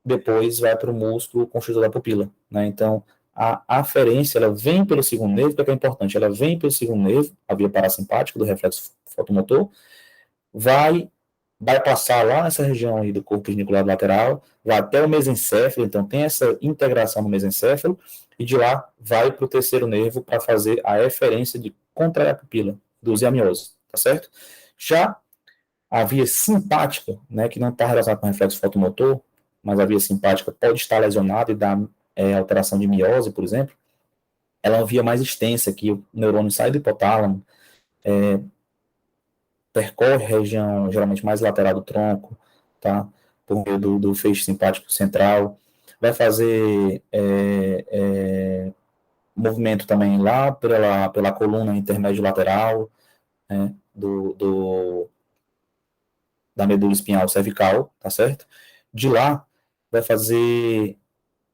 depois vai para o músculo construtor da pupila, né? Então, a aferência, ela vem pelo segundo nervo, que é importante, ela vem pelo segundo nervo, a via parasimpática do reflexo fotomotor, vai passar lá nessa região aí do corpo geniculado lateral, vai até o mesencéfalo, então tem essa integração no mesencéfalo, e de lá vai para o terceiro nervo para fazer a eferência de contrair a pupila, induzir a miose, tá certo? Já a via simpática, né, que não está relacionada com o reflexo fotomotor, mas a via simpática pode estar lesionada e dar alteração de miose, por exemplo, ela é uma via mais extensa, que o neurônio sai do hipotálamo, percorre a região geralmente mais lateral do tronco, tá? Por meio do feixe simpático central, vai fazer movimento também lá pela coluna intermédio lateral, né, da medula espinhal cervical, tá certo? De lá, vai fazer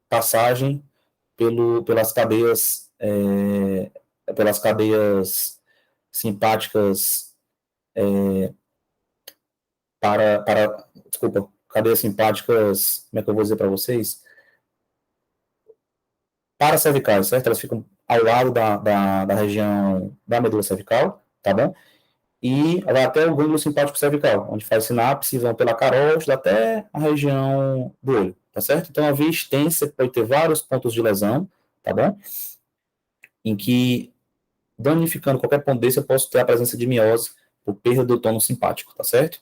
passagem pelas cadeias pelas cadeias simpáticas desculpa, cadeias simpáticas, como é que eu vou dizer para vocês? Paracervicais, certo? Elas ficam ao lado da região da medula cervical, tá bom? E vai até o gânglio simpático cervical, onde faz sinapse, vão pela carótida até a região do olho, tá certo? Então, a via extensa pode ter vários pontos de lesão, tá bom? Em que, danificando qualquer ponto desse, eu posso ter a presença de miose por perda do tônus simpático, tá certo?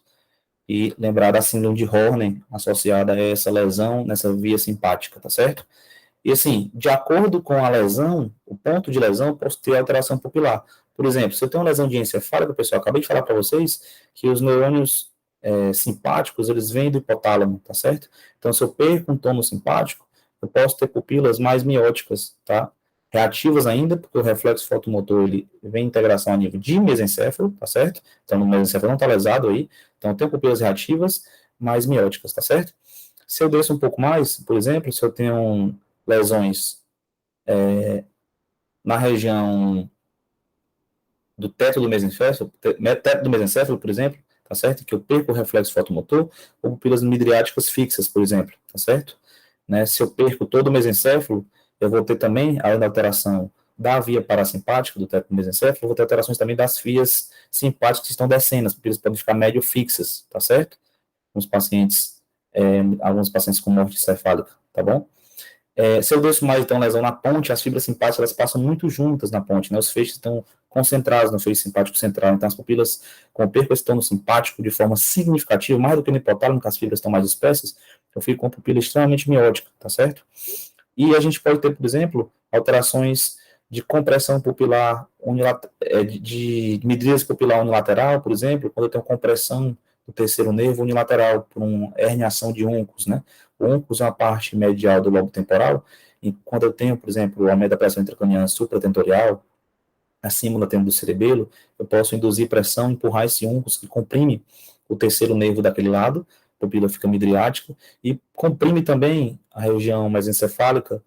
E lembrar da síndrome de Horner associada a essa lesão nessa via simpática, tá certo? E assim, de acordo com a lesão, o ponto de lesão, eu posso ter alteração pupilar. Por exemplo, se eu tenho uma lesão de encefálica, pessoal, acabei de falar para vocês que os neurônios simpáticos, eles vêm do hipotálamo, tá certo? Então, se eu perco um tônus simpático, eu posso ter pupilas mais mióticas, tá? Reativas ainda, porque o reflexo fotomotor, ele vem em integração a nível de mesencéfalo, tá certo? Então, o mesencéfalo não está lesado aí, então eu tenho pupilas reativas mais mióticas, tá certo? Se eu desço um pouco mais, por exemplo, se eu tenho lesões na região do teto do mesencéfalo, por exemplo, tá certo? Que eu perco o reflexo fotomotor, ou pupilas midriáticas fixas, por exemplo, tá certo? Né? Se eu perco todo o mesencéfalo, eu vou ter também, além da alteração da via parasimpática do teto do mesencéfalo, eu vou ter alterações também das vias simpáticas que estão descendo, as pupilas podem ficar médio fixas, tá certo? Alguns pacientes com morte encefálica, tá bom? Se eu desço mais, então, lesão na ponte, as fibras simpáticas, elas passam muito juntas na ponte, né? Os feixes estão concentrados no feixe simpático central, então as pupilas com perco esse tônus simpático de forma significativa, mais do que no hipotálamo, que as fibras estão mais espessas, eu fico com a pupila extremamente miótica, tá certo? E a gente pode ter, por exemplo, alterações de compressão pupilar, de midríase pupilar unilateral, por exemplo, quando eu tenho compressão do terceiro nervo unilateral por uma herniação de uncus, né? O uncus é uma parte medial do lobo temporal, e quando eu tenho, por exemplo, aumento da pressão intracraniana supratentorial, acima da tenda do cerebelo, eu posso induzir pressão, empurrar esse uncus que comprime o terceiro nervo daquele lado, a pupila fica midriática, e comprime também a região mesencefálica,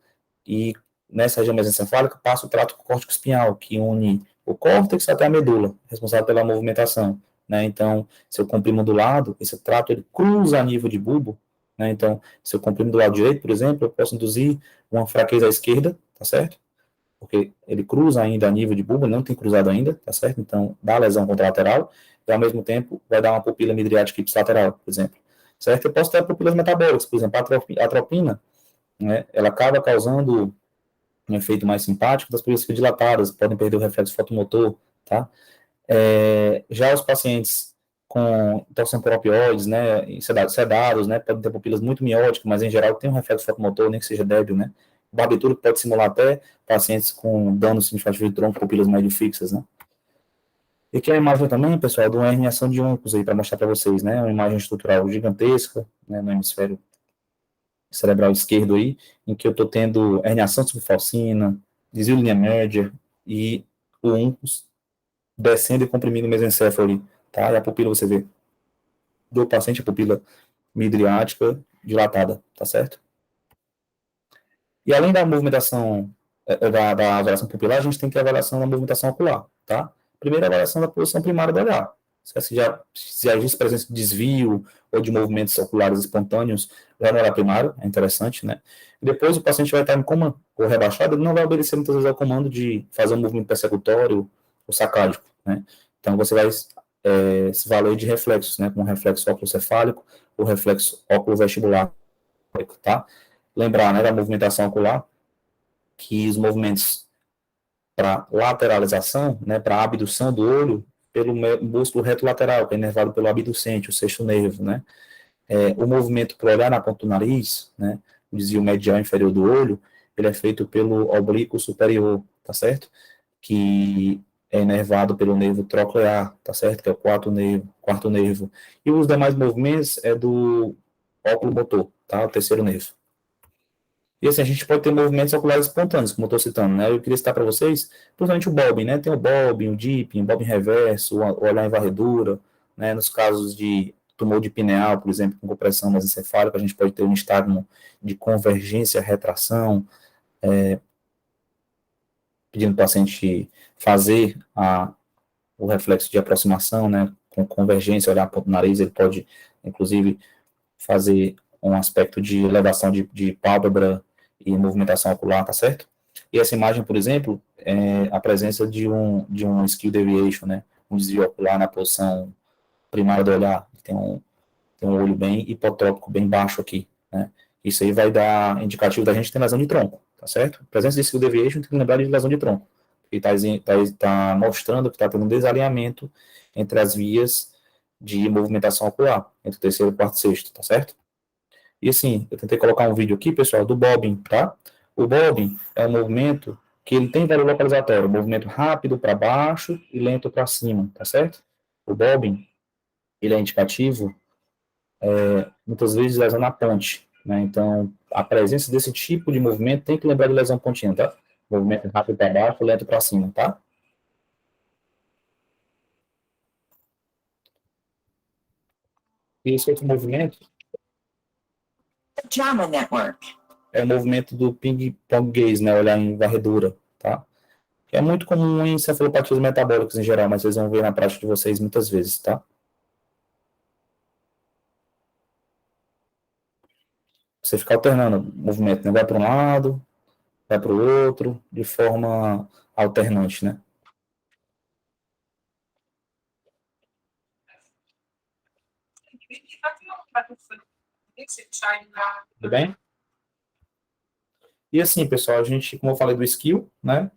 e nessa região mesencefálica passa o trato córtico-espinhal, que une o córtex até a medula, responsável pela movimentação, né? Então, se eu comprimo do lado, esse trato ele cruza a nível de bulbo, né? Então, se eu comprimo do lado direito, por exemplo, eu posso induzir uma fraqueza à esquerda, tá certo? Porque ele cruza ainda a nível de bulbo, não tem cruzado ainda, tá certo? Então, dá lesão contralateral, e ao mesmo tempo vai dar uma pupila midriática ipsilateral, por exemplo, certo? Eu posso ter pupilas metabólicas, por exemplo, a atropina, né? Ela acaba causando um efeito mais simpático das pupilas dilatadas, podem perder o reflexo fotomotor, tá? Já os pacientes com torção por opioides, né, sedados, né, podem ter pupilas muito mióticas, mas em geral tem um reflexo fotomotor, nem que seja débil, né. O barbitúrico pode simular até pacientes com dano significativo de tronco, pupilas médio fixas, né. E aqui é a imagem também, pessoal, de uma herniação de uncus aí, para mostrar para vocês, né, uma imagem estrutural gigantesca, né, no hemisfério cerebral esquerdo aí, em que eu estou tendo herniação subfalcina, desvio de linha média e o uncus descendo e comprimindo o mesencéfalo ali, tá? E a pupila você vê do paciente, a pupila midriática dilatada, tá certo? E além da movimentação, da avaliação pupilar, a gente tem que ter a avaliação da movimentação ocular, tá? Primeiro, a avaliação da posição primária do olhar. Se existe presença de desvio ou de movimentos oculares espontâneos, já no olhar primário, é interessante, né? E depois o paciente vai estar em coma ou rebaixado, ele não vai obedecer muitas vezes ao comando de fazer um movimento persecutório ou sacádico, né? Então você vai se valer de reflexos, né? Como o reflexo óculo-cefálico, o reflexo óculo-vestibular, tá? Lembrar, né, da movimentação ocular, que os movimentos para lateralização, né, para abdução do olho, pelo músculo reto lateral, que é inervado pelo abducente, o sexto nervo, né? O movimento para olhar na ponta do nariz, né, o desvio medial inferior do olho, ele é feito pelo oblíquo superior, tá certo? Que é inervado pelo nervo troclear, tá certo? Que é o quarto nervo. E os demais movimentos é do óculo motor, tá? O terceiro nervo. E assim, a gente pode ter movimentos oculares espontâneos, como eu estou citando, né? Eu queria citar para vocês, principalmente o bobbing, né? Tem o bobbing, o dipping, o bobbing reverso, o olhar em varredura, né? Nos casos de tumor de pineal, por exemplo, com compressão mesencefálica, a gente pode ter um estado de convergência, retração, pedindo para o paciente fazer o reflexo de aproximação, né, com convergência, olhar para o nariz, ele pode, inclusive, fazer um aspecto de elevação de pálpebra e movimentação ocular, tá certo? E essa imagem, por exemplo, é a presença de um skew deviation, né, um desvio ocular na posição primária do olhar, tem um olho bem hipotrópico, bem baixo aqui, né? Isso aí vai dar indicativo da gente ter lesão de tronco, tá certo? A presença de skew deviation tem que lembrar de lesão de tronco. E está mostrando que está tendo um desalinhamento entre as vias de movimentação ocular, entre o terceiro, quarto e sexto, tá certo? E assim, eu tentei colocar um vídeo aqui, pessoal, do bobbing, tá? O bobbing é um movimento que ele tem valor localizatório, movimento rápido para baixo e lento para cima, tá certo? O bobbing, ele é indicativo, muitas vezes, de lesão na ponte, né? Então, a presença desse tipo de movimento tem que lembrar de lesão pontinha, tá? Movimento rápido para baixo, lento para cima, tá? E esse outro movimento JAMA Network. é o movimento do ping-pong gaze, né? Olhar em varredura, tá? Que é muito comum em cefalopatias metabólicas em geral, mas vocês vão ver na prática de vocês muitas vezes, tá? Você fica alternando o movimento, né? Vai para um lado, vai para o outro, de forma alternante, né? Tudo bem? E assim, pessoal, a gente, como eu falei do skill, né?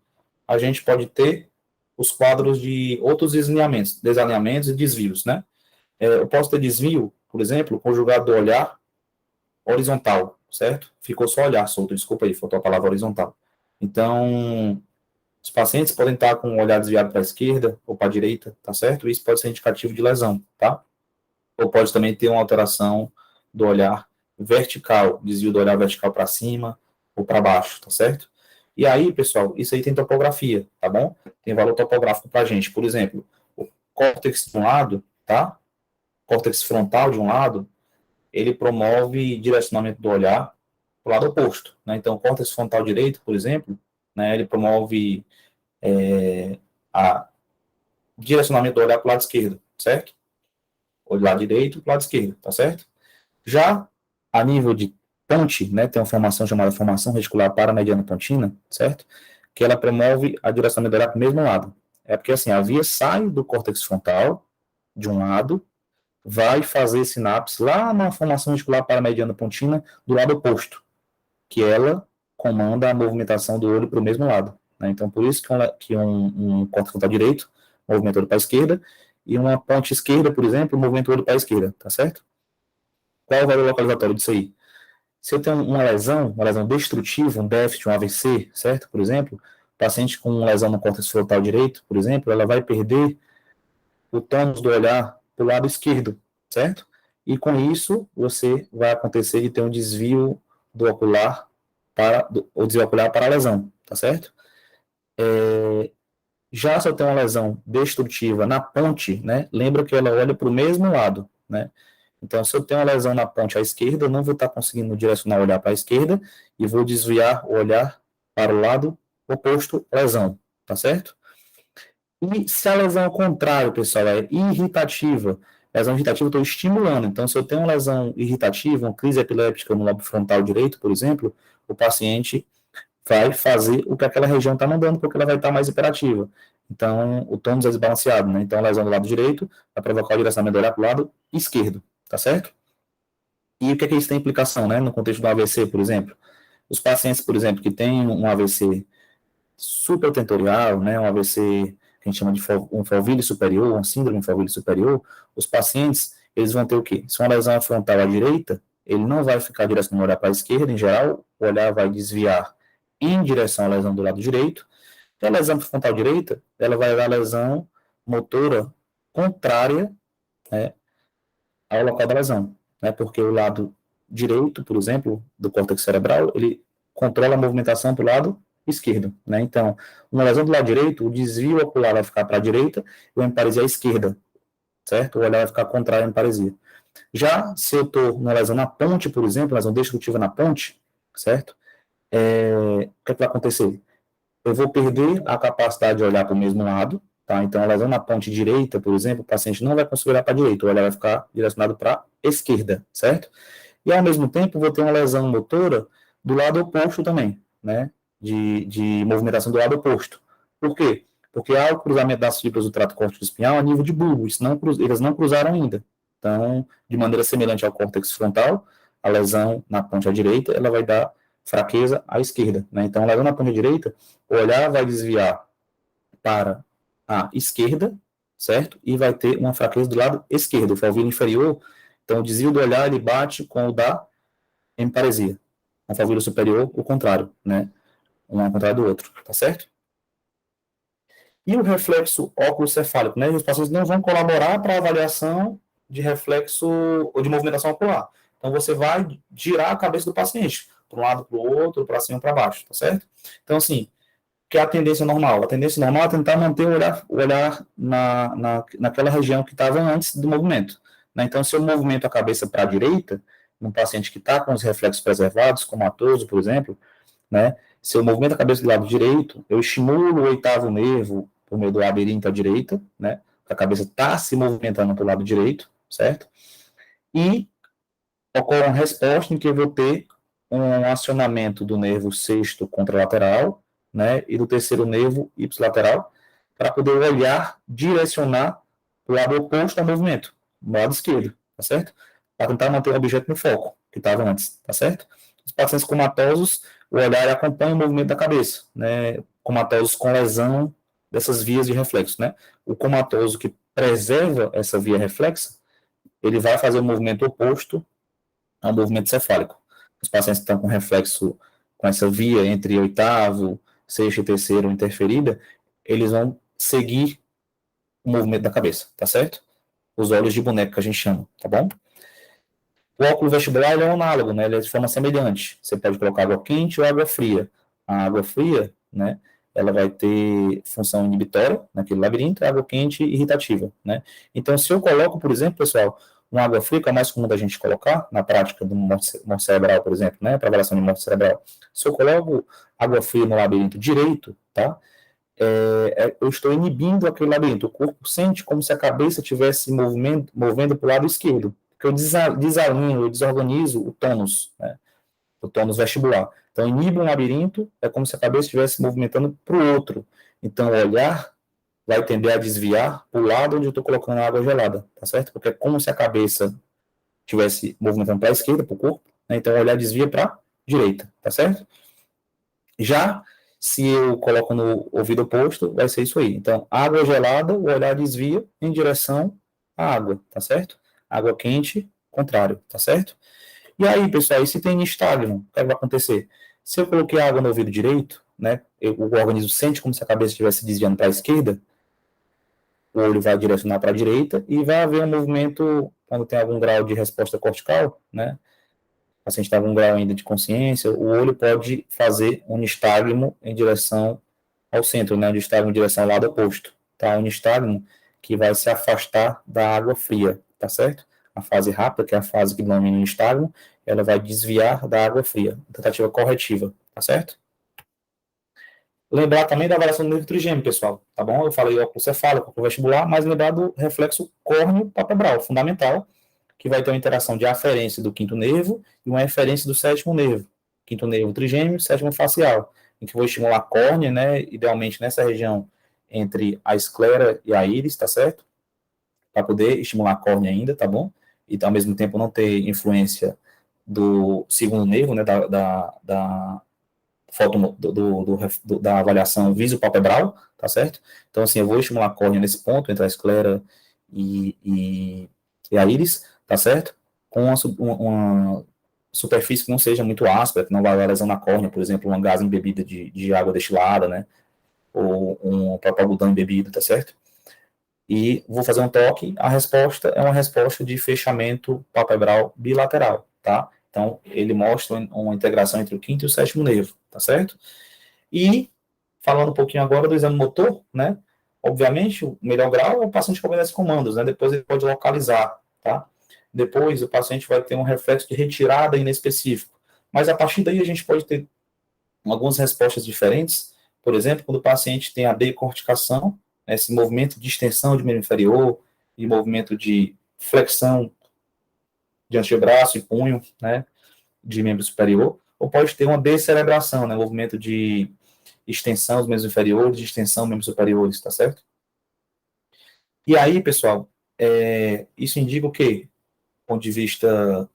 A gente pode ter os quadros de outros desalinhamentos e desvios, né? Eu posso ter desvio, por exemplo, conjugado do olhar horizontal, certo? Ficou só olhar solto, desculpa aí, faltou a palavra horizontal. Então, os pacientes podem estar com o olhar desviado para a esquerda ou para a direita, tá certo? Isso pode ser indicativo de lesão, tá? Ou pode também ter uma alteração do olhar vertical, desvio do olhar vertical para cima ou para baixo, tá certo? E aí, pessoal, isso aí tem topografia, tá bom? Tem valor topográfico para a gente. Por exemplo, o córtex de um lado, tá? Córtex frontal de um lado, ele promove direcionamento do olhar para o lado oposto, né? Então, o córtex frontal direito, por exemplo, né, ele promove a direcionamento do olhar para o lado esquerdo, certo? O lado direito para o lado esquerdo, tá certo? Já a nível de ponte, né, tem uma formação chamada formação reticular paramediana pontina, certo? Que ela promove a direcionamento do olhar para o mesmo lado. É porque, assim, a via sai do córtex frontal, de um lado, vai fazer sinapse lá na formação reticular paramediana pontina do lado oposto, que ela comanda a movimentação do olho para o mesmo lado, né? Então, por isso que um córtex frontal direito movimenta o olho para a esquerda, e uma ponte esquerda, por exemplo, movimenta o olho para a esquerda, tá certo? Qual é o valor localizatório disso aí? Se eu tenho uma lesão destrutiva, um déficit, um AVC, certo? Por exemplo, paciente com lesão no córtex frontal direito, por exemplo, ela vai perder o tônus do olhar para o lado esquerdo, certo? E com isso, você vai acontecer de ter um desvio do ocular o desvio ocular para a lesão, tá certo? Já se eu tenho uma lesão destrutiva na ponte, né, lembra que ela olha para o mesmo lado, né? Então, se eu tenho uma lesão na ponte à esquerda, eu não vou estar conseguindo direcionar o olhar para a esquerda e vou desviar o olhar para o lado oposto à lesão, tá certo? E se a lesão ao contrário, pessoal, é irritativa, lesão irritativa eu estou estimulando. Então, se eu tenho uma lesão irritativa, uma crise epiléptica no lobo frontal direito, por exemplo, o paciente vai fazer o que aquela região está mandando, porque ela vai estar mais hiperativa. Então, o tônus é desbalanceado, né? Então, a lesão do lado direito vai provocar o direcionamento do olhar para o lado esquerdo, tá certo? E o que é que isso tem implicação, né? No contexto do AVC, por exemplo. Os pacientes, por exemplo, que têm um AVC supratentorial, né? Um AVC que a gente chama de um foveal superior, uma síndrome foveal superior, os pacientes, eles vão ter o quê? Se uma lesão frontal à direita, ele não vai ficar direcionando o olhar para a esquerda, em geral, o olhar vai desviar em direção à lesão do lado direito. E a lesão frontal direita, ela vai dar lesão motora contrária, né, ao local da lesão, né, porque o lado direito, por exemplo, do córtex cerebral, ele controla a movimentação para o lado esquerdo, né? Então, uma lesão do lado direito, o desvio ocular vai ficar para a direita e o emparesia à esquerda, certo? O olhar vai ficar contrário à emparesia. Já se eu estou numa lesão na ponte, por exemplo, lesão destrutiva na ponte, certo? O que é que vai acontecer? eu vou perder a capacidade de olhar para o mesmo lado, tá? Então, a lesão na ponte direita, por exemplo, o paciente não vai conseguir olhar para a direita, o olhar vai ficar direcionado para a esquerda, certo? E, ao mesmo tempo, vou ter uma lesão motora do lado oposto também, né? De movimentação do lado oposto. Por quê? Porque há o cruzamento das fibras do trato córtico espinhal a nível de bulbo, eles não cruzaram ainda. Então, de maneira semelhante ao córtex frontal, a lesão na ponte à direita, ela vai dar fraqueza à esquerda, né? Então, a lesão na ponte à direita, o olhar vai desviar para a esquerda, certo? E vai ter uma fraqueza do lado esquerdo, o foveolo inferior. Então, o desvio do olhar, ele bate com o da hemparesia. A foveolo superior, o contrário, né? Um ao contrário do outro, tá certo? E o reflexo óculo-cefálico, né? Os pacientes não vão colaborar para a avaliação de reflexo ou de movimentação ocular. Então, você vai girar a cabeça do paciente, para um lado, para o outro, para cima, para baixo, tá certo? Então, assim, que é a tendência normal? A tendência normal é tentar manter o olhar naquela região que estava antes do movimento, né? Então, se eu movimento a cabeça para a direita, num paciente que está com os reflexos preservados, comatoso, por exemplo, né? Se eu movimento a cabeça do lado direito, eu estimulo o oitavo nervo por meio do labirinto à direita, né? A cabeça está se movimentando para o lado direito, certo? E ocorre uma resposta em que eu vou ter um acionamento do nervo sexto contralateral, né? E do terceiro nervo ipsilateral, para poder olhar, direcionar para o lado oposto ao movimento, do lado esquerdo, tá certo? Para tentar manter o objeto no foco, que estava antes, tá certo? Os pacientes comatosos, o olhar acompanha o movimento da cabeça, né? Comatosos com lesão dessas vias de reflexo, né? O comatoso que preserva essa via reflexa, ele vai fazer o movimento oposto ao movimento cefálico. Os pacientes que estão com reflexo, com essa via entre oitavo, sexto e terceiro interferida, eles vão seguir o movimento da cabeça, tá certo? Os olhos de boneco que a gente chama, tá bom? O óculo vestibular ele é um análogo, né? Ele é de forma semelhante. Você pode colocar água quente ou água fria. A água fria, né? Ela vai ter função inibitória naquele labirinto, a água quente irritativa, né? Então, se eu coloco, por exemplo, pessoal, uma água fria, que é mais comum da gente colocar na prática do morte cerebral, por exemplo, né? Para avaliação de morte cerebral. Se eu coloco água fria no labirinto direito, tá? Eu estou inibindo aquele labirinto. O corpo sente como se a cabeça estivesse movendo para o lado esquerdo, porque eu desalinho, eu desorganizo o tônus, né? O tônus vestibular. Então, inibe um labirinto, é como se a cabeça estivesse movimentando para o outro. Então, o olhar vai tender a desviar para o lado onde eu estou colocando a água gelada, tá certo? Porque é como se a cabeça estivesse movimentando para a esquerda, para o corpo, né? Então, o olhar desvia para a direita, tá certo? Já se eu coloco no ouvido oposto, vai ser isso aí. Então, água gelada, o olhar desvia em direção à água, tá certo? Água quente, contrário, tá certo? E aí, pessoal, e se tem nistagmo, o que vai acontecer? Se eu coloquei água no ouvido direito, né, o organismo sente como se a cabeça estivesse desviando para a esquerda, o olho vai direcionar para a direita e vai haver um movimento, quando tem algum grau de resposta cortical, né, o paciente está com um grau ainda de consciência, o olho pode fazer um nistagmo em direção ao centro, né, um nistagmo em direção ao lado oposto, tá? Um nistagmo que vai se afastar da água fria, tá certo? A fase rápida, que é a fase que domina o nistagmo, ela vai desviar da água fria, tentativa corretiva, tá certo? Lembrar também da avaliação do nervo trigêmeo, pessoal, tá bom? Eu falei óculo cefálico, óculo vestibular, mas lembrar do reflexo córneo-palpebral, fundamental, que vai ter uma interação de aferência do quinto nervo e uma eferência do sétimo nervo. Quinto nervo trigêmeo, sétimo facial, em que vou estimular a córnea, né, idealmente nessa região entre a esclera e a íris, tá certo? Para poder estimular a córnea ainda, tá bom? E ao mesmo tempo não ter influência do segundo nervo, né, da foto da avaliação visopalpebral, tá certo? Então, assim, eu vou estimular a córnea nesse ponto, entre a esclera e a íris, tá certo? Com uma superfície que não seja muito áspera, que não vai dar lesão na córnea, por exemplo, uma gás embebida de água destilada, né? Ou um próprio algodão embebido, tá certo? E vou fazer um toque, a resposta é uma resposta de fechamento palpebral bilateral, tá? Então, ele mostra uma integração entre o quinto e o sétimo nervo, tá certo? E, falando um pouquinho agora do exame motor, né? Obviamente, o melhor grau é o paciente que obedece comandos, né? Depois ele pode localizar, tá? Depois, o paciente vai ter um reflexo de retirada inespecífico. Mas, a partir daí, a gente pode ter algumas respostas diferentes por exemplo, quando o paciente tem a decorticação, né, esse movimento de extensão de membro inferior e movimento de flexão de antebraço e punho, né, de membro superior, ou pode ter uma descerebração, né, movimento de extensão dos membros inferiores, de extensão dos membros superiores, tá certo? E aí, pessoal, isso indica o quê? Do ponto de vista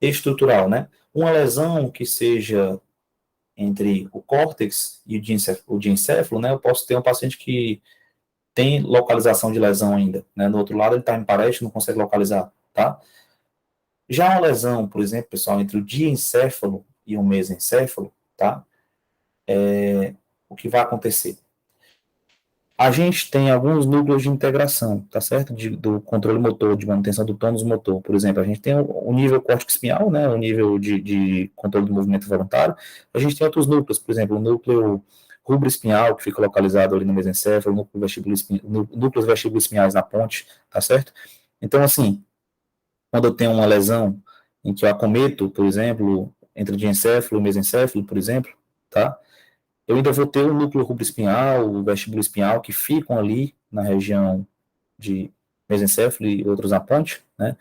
estrutural, né? Uma lesão que seja entre o córtex e o diencéfalo, né? Eu posso ter um paciente que tem localização de lesão ainda, né? Do outro lado, ele está em parede, não consegue localizar, tá? Já uma lesão, por exemplo, pessoal, entre o diencéfalo e o mesencéfalo, tá? O que vai acontecer? A gente tem alguns núcleos de integração, tá certo? Do controle motor, de manutenção do tônus motor. Por exemplo, a gente tem o nível córtico espinhal, né? O nível de controle do movimento voluntário. A gente tem outros núcleos, por exemplo, o núcleo rubro-espinhal, que fica localizado ali no mesencéfalo, núcleos vestibulo-espinhais na ponte, tá certo? Então, assim, quando eu tenho uma lesão em que eu acometo, por exemplo, entre o diencéfalo e o mesencéfalo, por exemplo, tá? Eu ainda vou ter o núcleo rubro-espinhal, o vestíbulo espinhal, que ficam ali na região de mesencéfalo e outros na ponte, né?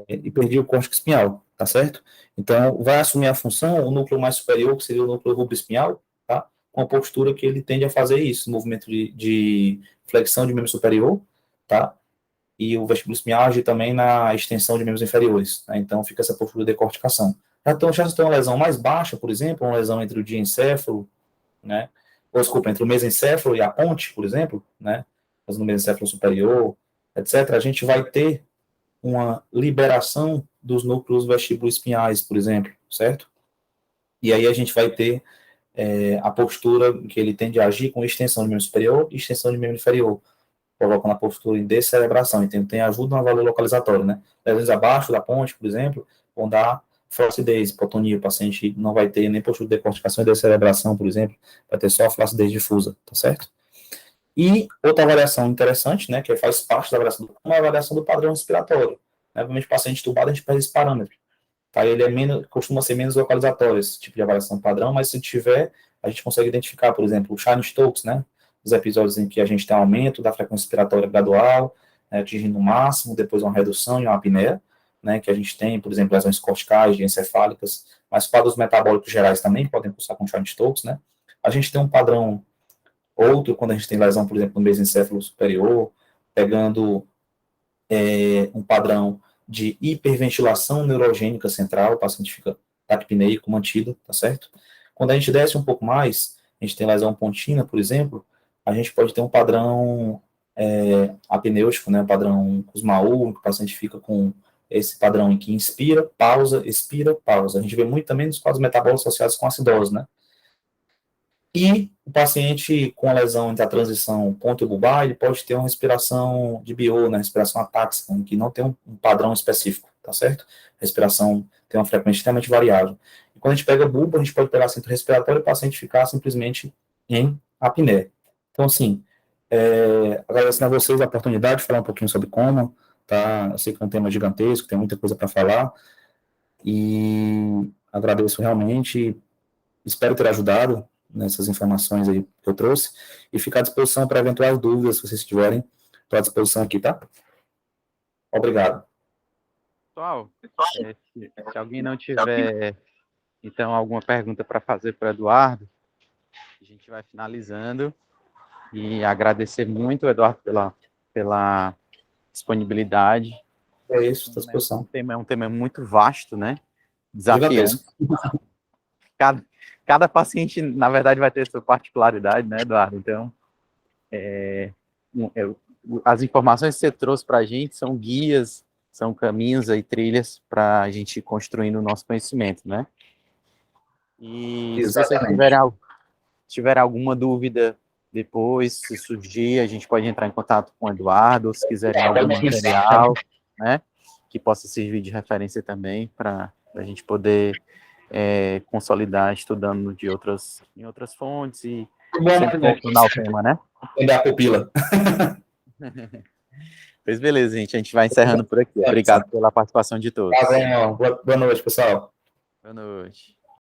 E perdi o córtex espinhal, tá certo? Então, vai assumir a função o núcleo mais superior, que seria o núcleo rubro-espinhal, tá? Com a postura que ele tende a fazer isso, movimento de flexão de membro superior, tá? E o vestíbulo espinhal age também na extensão de membros inferiores, né? Então, fica essa postura de decorticação. Então, já se tem uma lesão mais baixa, por exemplo, uma lesão entre o diencéfalo, né? Ou, desculpa, entre o mesencéfalo e a ponte, por exemplo, né? Mas no mesencéfalo superior, etc., a gente vai ter uma liberação dos núcleos vestíbulo-espinhais, por exemplo, certo? E aí a gente vai ter a postura que ele tende a agir com extensão de membro superior e extensão de membro inferior, colocando a postura em descerebração, então tem ajuda no valor localizatório, né? Lesões abaixo da ponte, por exemplo, vão dar flacidez, hipotonia, o paciente não vai ter nem postura de decorticação e descerebração, por exemplo, vai ter só flacidez difusa, tá certo? E outra avaliação interessante, né, que faz parte da avaliação uma avaliação do padrão respiratório. Né? Obviamente, paciente entubado, a gente perde esse parâmetro. Tá? Ele costuma ser menos localizatório, esse tipo de avaliação padrão, mas se tiver, a gente consegue identificar, por exemplo, o Chine-Stokes, né, os episódios em que a gente tem um aumento da frequência respiratória gradual, né, atingindo o máximo, depois uma redução e uma apneia, né, que a gente tem, por exemplo, lesões corticais, encefálicas, mas quadros metabólicos gerais também podem cursar com Chine-Stokes, né. A gente tem um padrão outro, quando a gente tem lesão, por exemplo, no mesencéfalo superior, pegando um padrão de hiperventilação neurogênica central, o paciente fica taquipneico mantido, tá certo? Quando a gente desce um pouco mais, a gente tem lesão pontina, por exemplo, a gente pode ter um padrão apnêutico, né, um padrão Kussmaul, que o paciente fica com esse padrão em que inspira, pausa, expira, pausa. A gente vê muito também nos quadros metabólicos associados com acidose, né? E o paciente com a lesão entre a transição ponto-bulbar, ele pode ter uma respiração de BO, né, respiração atáxica, que não tem um padrão específico, tá certo? A respiração tem uma frequência extremamente variável. E quando a gente pega bulbo, a gente pode pegar centro respiratório e o paciente ficar simplesmente em apneia. Então, assim, agradecendo a vocês a oportunidade de falar um pouquinho sobre como, tá? Eu sei que é um tema gigantesco, tem muita coisa para falar, e agradeço realmente, espero ter ajudado nessas informações aí que eu trouxe, e ficar à disposição para eventuais dúvidas, se vocês tiverem, estou à disposição aqui, tá? Obrigado. Pessoal, se alguém não tiver, então, alguma pergunta para fazer para o Eduardo, a gente vai finalizando, e agradecer muito, Eduardo, pela disponibilidade. É isso, estou à disposição. É um tema muito vasto, né? Desafiante. Cada paciente, na verdade, vai ter sua particularidade, né, Eduardo? Então, as informações que você trouxe para a gente são guias, são caminhos e trilhas para a gente ir construindo o nosso conhecimento, né? E Exatamente. Se vocês tiverem alguma dúvida depois, se surgir, a gente pode entrar em contato com o Eduardo, ou se quiserem algum material, né, que possa servir de referência também para a gente poder consolidar estudando em outras fontes e sempre aprofundar o tema, né? Da pupila. Pois beleza, gente. A gente vai encerrando por aqui. Obrigado pela participação de todos. Boa noite, pessoal. Boa noite.